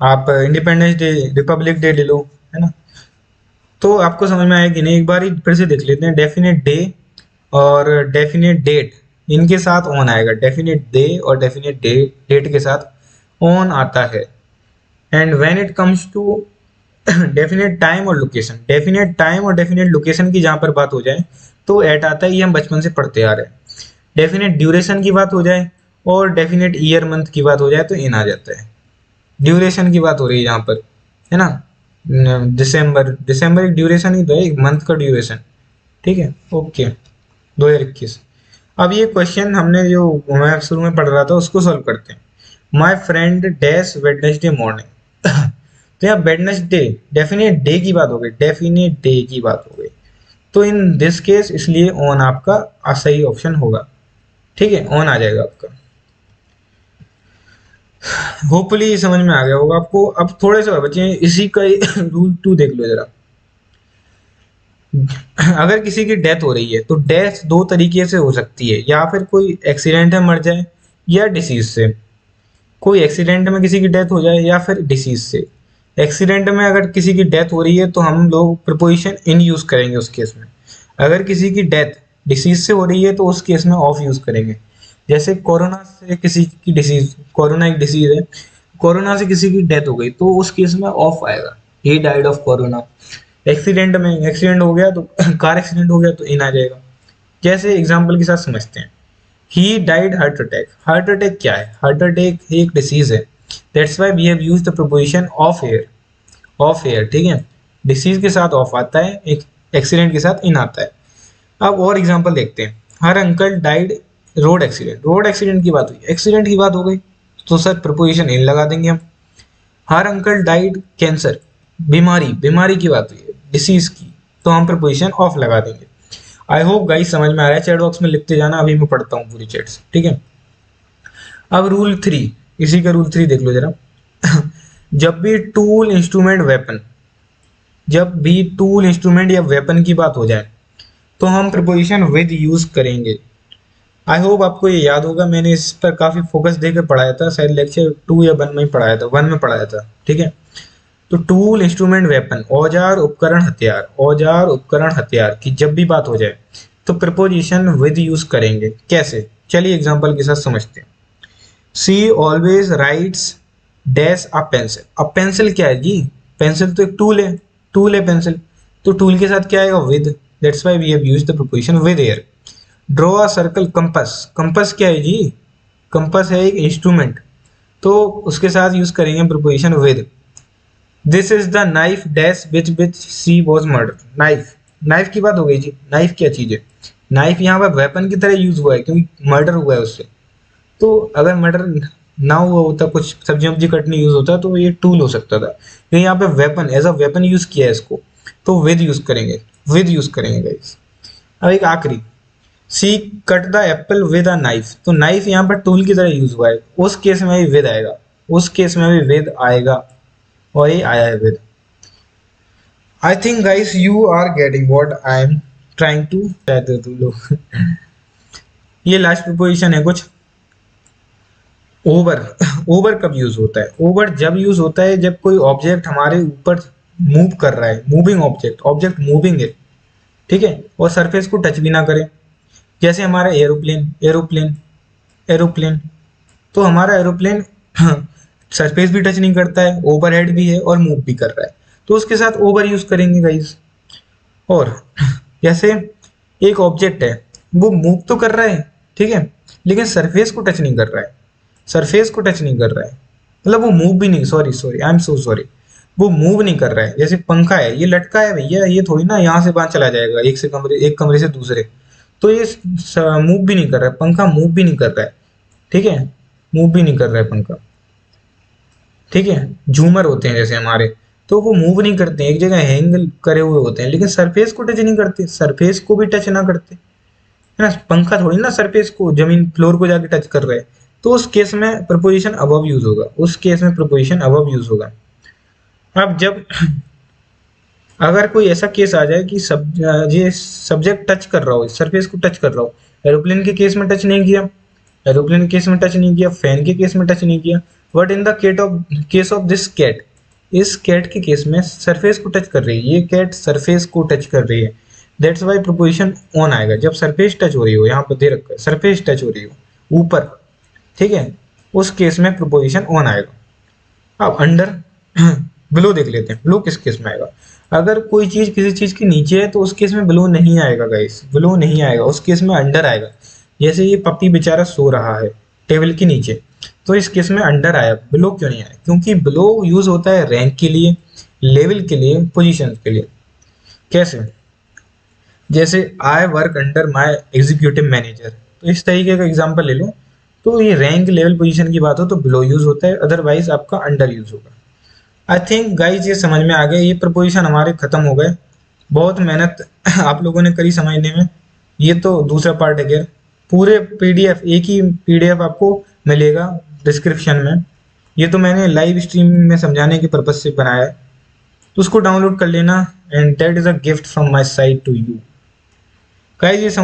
आप इंडिपेंडेंस डे, रिपब्लिक डे ले लो, है ना। तो आपको समझ में आया कि नहीं, एक बार ही फिर से देख लेते हैं। डेफिनेट डे और डेफिनेट डेट, इनके साथ ऑन आएगा, डेफिनेट डे और डेफिनेट डेट के साथ ऑन आता है। And when it comes to definite time और लोकेशन, डेफिनेट टाइम और डेफिनेट लोकेशन की जहां पर बात हो जाए तो एट आता है, ये हम बचपन से पढ़ते आ रहे हैं। डेफिनेट ड्यूरेशन की बात हो जाए और डेफिनेट ईयर मंथ की बात हो जाए तो इन आ जाता है। ड्यूरेशन की बात हो रही है यहाँ पर, है ना, दिसंबर, दिसंबर एक ड्यूरेशन ही तो है, एक मंथ का ड्यूरेशन, ठीक है, ओके। 2021। अब ये क्वेश्चन हमने जो मैं शुरू में पढ़ रहा था उसको सॉल्व करते हैं। My friend dash Wednesday morning. तो यहाँ वेडनेसडे, डेफिनेट डे की बात हो गई, डेफिनेट डे की बात हो गई, तो इन दिस केस इसलिए ऑन आपका सही ऑप्शन होगा, ठीक है, ऑन आ जाएगा आपका। होपफुली समझ में आ गया होगा आपको। अब थोड़े से और बचे हैं, इसी का रूल 2 देख लो जरा। अगर किसी की डेथ हो रही है तो डेथ दो तरीके से हो सकती है, या फिर कोई एक्सीडेंट में मर जाए या डिसीज से। कोई एक्सीडेंट में किसी की डेथ हो जाए या फिर डिसीज से। एक्सीडेंट में अगर किसी की डेथ हो रही है तो हम लोग प्रिपोजिशन इन यूज करेंगे उस केस में। अगर किसी की डेथ डिसीज से हो रही है तो उस केस में ऑफ यूज करेंगे। जैसे कोरोना से किसी की डिसीज, कोरोना एक डिसीज है, कोरोना से किसी की डेथ हो गई तो उस केस में ऑफ आएगा, he died of corona. Accident में, एक्सीडेंट हो गया तो कार एक्सीडेंट हो गया तो इन आ जाएगा। जैसे एग्जाम्पल के साथ समझते हैं, he died heart attack. Heart attack क्या है? हार्ट अटैक एक डिसीज है, that's why we have used the preposition of here, of here, ठीक है। डिसीज के साथ ऑफ आता है, एक एक्सीडेंट के साथ इन आता है। अब और एग्जांपल देखते हैं। हर uncle died road accident, road accident की बात हुई, एक्सीडेंट की बात हो गई तो सर प्रीपोजिशन इन लगा देंगे हम। हर अंकल डाइड कैंसर, बीमारी, बीमारी की बात हुई है, डिसीज की, तो हम प्रीपोजिशन ऑफ लगा देंगे। आई होप गाइस समझ में आ रहा है, चैट बॉक्स में लिखते जाना, अभी मैं पढ़ता हूँ पूरी चैट्स, ठीक है। अब रूल 3, इसी का रूल 3 देख लो जरा। जब भी टूल, इंस्ट्रूमेंट, वेपन, जब भी टूल, इंस्ट्रूमेंट या वेपन की बात हो जाए तो हम प्रीपोजिशन विद यूज करेंगे। आई होप आपको ये याद होगा, मैंने इस पर काफी फोकस देकर पढ़ाया था, शायद लेक्चर 2 या 1 में ही पढ़ाया था, 1 में पढ़ाया था, ठीक है। तो टूल, इंस्ट्रूमेंट, वेपन, औजार, उपकरण, हथियार, औजार, उपकरण, हथियार की जब भी बात हो जाए तो प्रीपोजिशन विद यूज करेंगे। कैसे? चलिए एग्जांपल के साथ समझते हैं। She always writes dash a pencil. अब पेंसिल क्या है जी? पेंसिल तो एक टूल है, टूल है पेंसिल, तो टूल के साथ क्या आएगा? With, that's why we have used the preposition with here. Draw a circle, compass, compass क्या है जी? कंपास है एक इंस्ट्रूमेंट, तो उसके साथ यूज करेंगे preposition with. This is the knife dash which she was murder. Knife, knife की बात हो गई जी। नाइफ क्या चीज है? नाइफ यहाँ पर वेपन की तरह यूज हुआ है क्योंकि मर्डर हुआ है उससे। तो अगर मर्डर ना हुआ होता, कुछ सब्जी वब्जी कटने यूज होता तो ये टूल हो सकता था, लेकिन यहाँ पे weapon, as a weapon use किया है इसको, तो विद यूज करेंगे, विद यूज करेंगे गाइस। अब एक आखिरी, she cut the apple with a knife. तो नाइफ यहाँ पर टूल की तरह यूज हुआ है, उस केस में भी विद आएगा, उस केस में भी विद आएगा, और ये आया है with. I think guys you are getting what I am trying to कहते तुम लोग। ये लास्ट प्रीपोजिशन है कुछ। ओवर, ओवर कब यूज होता है? ओवर जब यूज होता है जब कोई ऑब्जेक्ट हमारे ऊपर मूव कर रहा है, मूविंग ऑब्जेक्ट, ऑब्जेक्ट मूविंग है, ठीक है, और सरफेस को टच भी ना करे। जैसे हमारा एरोप्लेन, एरोप्लेन, एरोप्लेन, तो हमारा एरोप्लेन सरफेस भी टच नहीं करता है, ओवरहेड भी है और मूव भी कर रहा है, तो उसके साथ ओवर यूज करेंगे गाइस। और जैसे एक ऑब्जेक्ट है, वो मूव तो कर रहा है, ठीक है, लेकिन सरफेस को टच नहीं कर रहा है, सरफेस को टच नहीं कर रहा है, मतलब वो मूव भी नहीं, sorry sorry I am so sorry, वो मूव नहीं कर रहा है। जैसे पंखा है, ये लटका है भैया, ये थोड़ी ना यहाँ से वहां चला जाएगा, एक कमरे से दूसरे, तो ये मूव भी नहीं कर रहा है, पंखा मूव भी नहीं कर रहा है, ठीक है। मूव भी नहीं कर रहा है पंखा, ठीक है। झूमर होते हैं जैसे हमारे, तो वो मूव नहीं करते हैं, एक जगह हैंग करे हुए होते हैं, लेकिन सरफेस को टच नहीं करते, सरफेस को भी टच ना करते, है ना। पंखा थोड़ी ना सरफेस को, जमीन फ्लोर को जाके टच कर रहा है, तो उस केस में प्रपोजिशन अबव यूज होगा, उस केस में प्रपोजिशन अबव यूज होगा। अब जब अगर कोई ऐसा केस आ जाए कि ये सब्जेक्ट टच कर रहा हो, सरफेस को टच कर रहा हो, एरोप्लेन के केस में टच नहीं किया, एरोप्लेन के केस में टच नहीं किया, फैन के केस में टच नहीं किया, but in the case of this cat, इस कैट के केस में सरफेस को टच कर रही है, ये कैट सरफेस को टच कर रही है, दैट्स वाई प्रोपोजिशन ऑन आएगा। जब सरफेस टच हो रही हो, यहाँ पर दे रखा है सरफेस टच हो रही हो ऊपर, ठीक है, उस केस में प्रोपोजिशन ऑन आएगा। अब अंडर ब्लो देख लेते हैं, ब्लो किस केस में आएगा। अगर कोई चीज किसी चीज के नीचे है तो उस केस में ब्लो नहीं आएगा गाइस, ब्लो नहीं आएगा, उस केस में अंडर आएगा। जैसे ये पपी बेचारा सो रहा है टेबल के नीचे, तो इस केस में अंडर आया, ब्लो क्यों नहीं आया, क्योंकि ब्लो यूज होता है रैंक के लिए, लेवल के लिए, पोजीशन के लिए। कैसे, जैसे I work under my executive manager, तो इस तरीके का एग्जाम्पल ले लो, तो ये रैंक लेवल पोजीशन की बात हो तो ब्लो यूज होता है, अदरवाइज आपका अंडर यूज होगा। आई थिंक गाइज ये समझ में आ गया, ये प्रपोजिशन हमारे खत्म हो गए, बहुत मेहनत आप लोगों ने करी समझने में। ये तो दूसरा पार्ट है, खैर पूरे पीडीएफ, एक ही पीडीएफ आपको मिलेगा डिस्क्रिप्शन में, ये तो मैंने लाइव स्ट्रीम में समझाने के पर्पज से बनाया है, तो उसको डाउनलोड कर लेना, and that is a gift from my side to you guys. ये समझ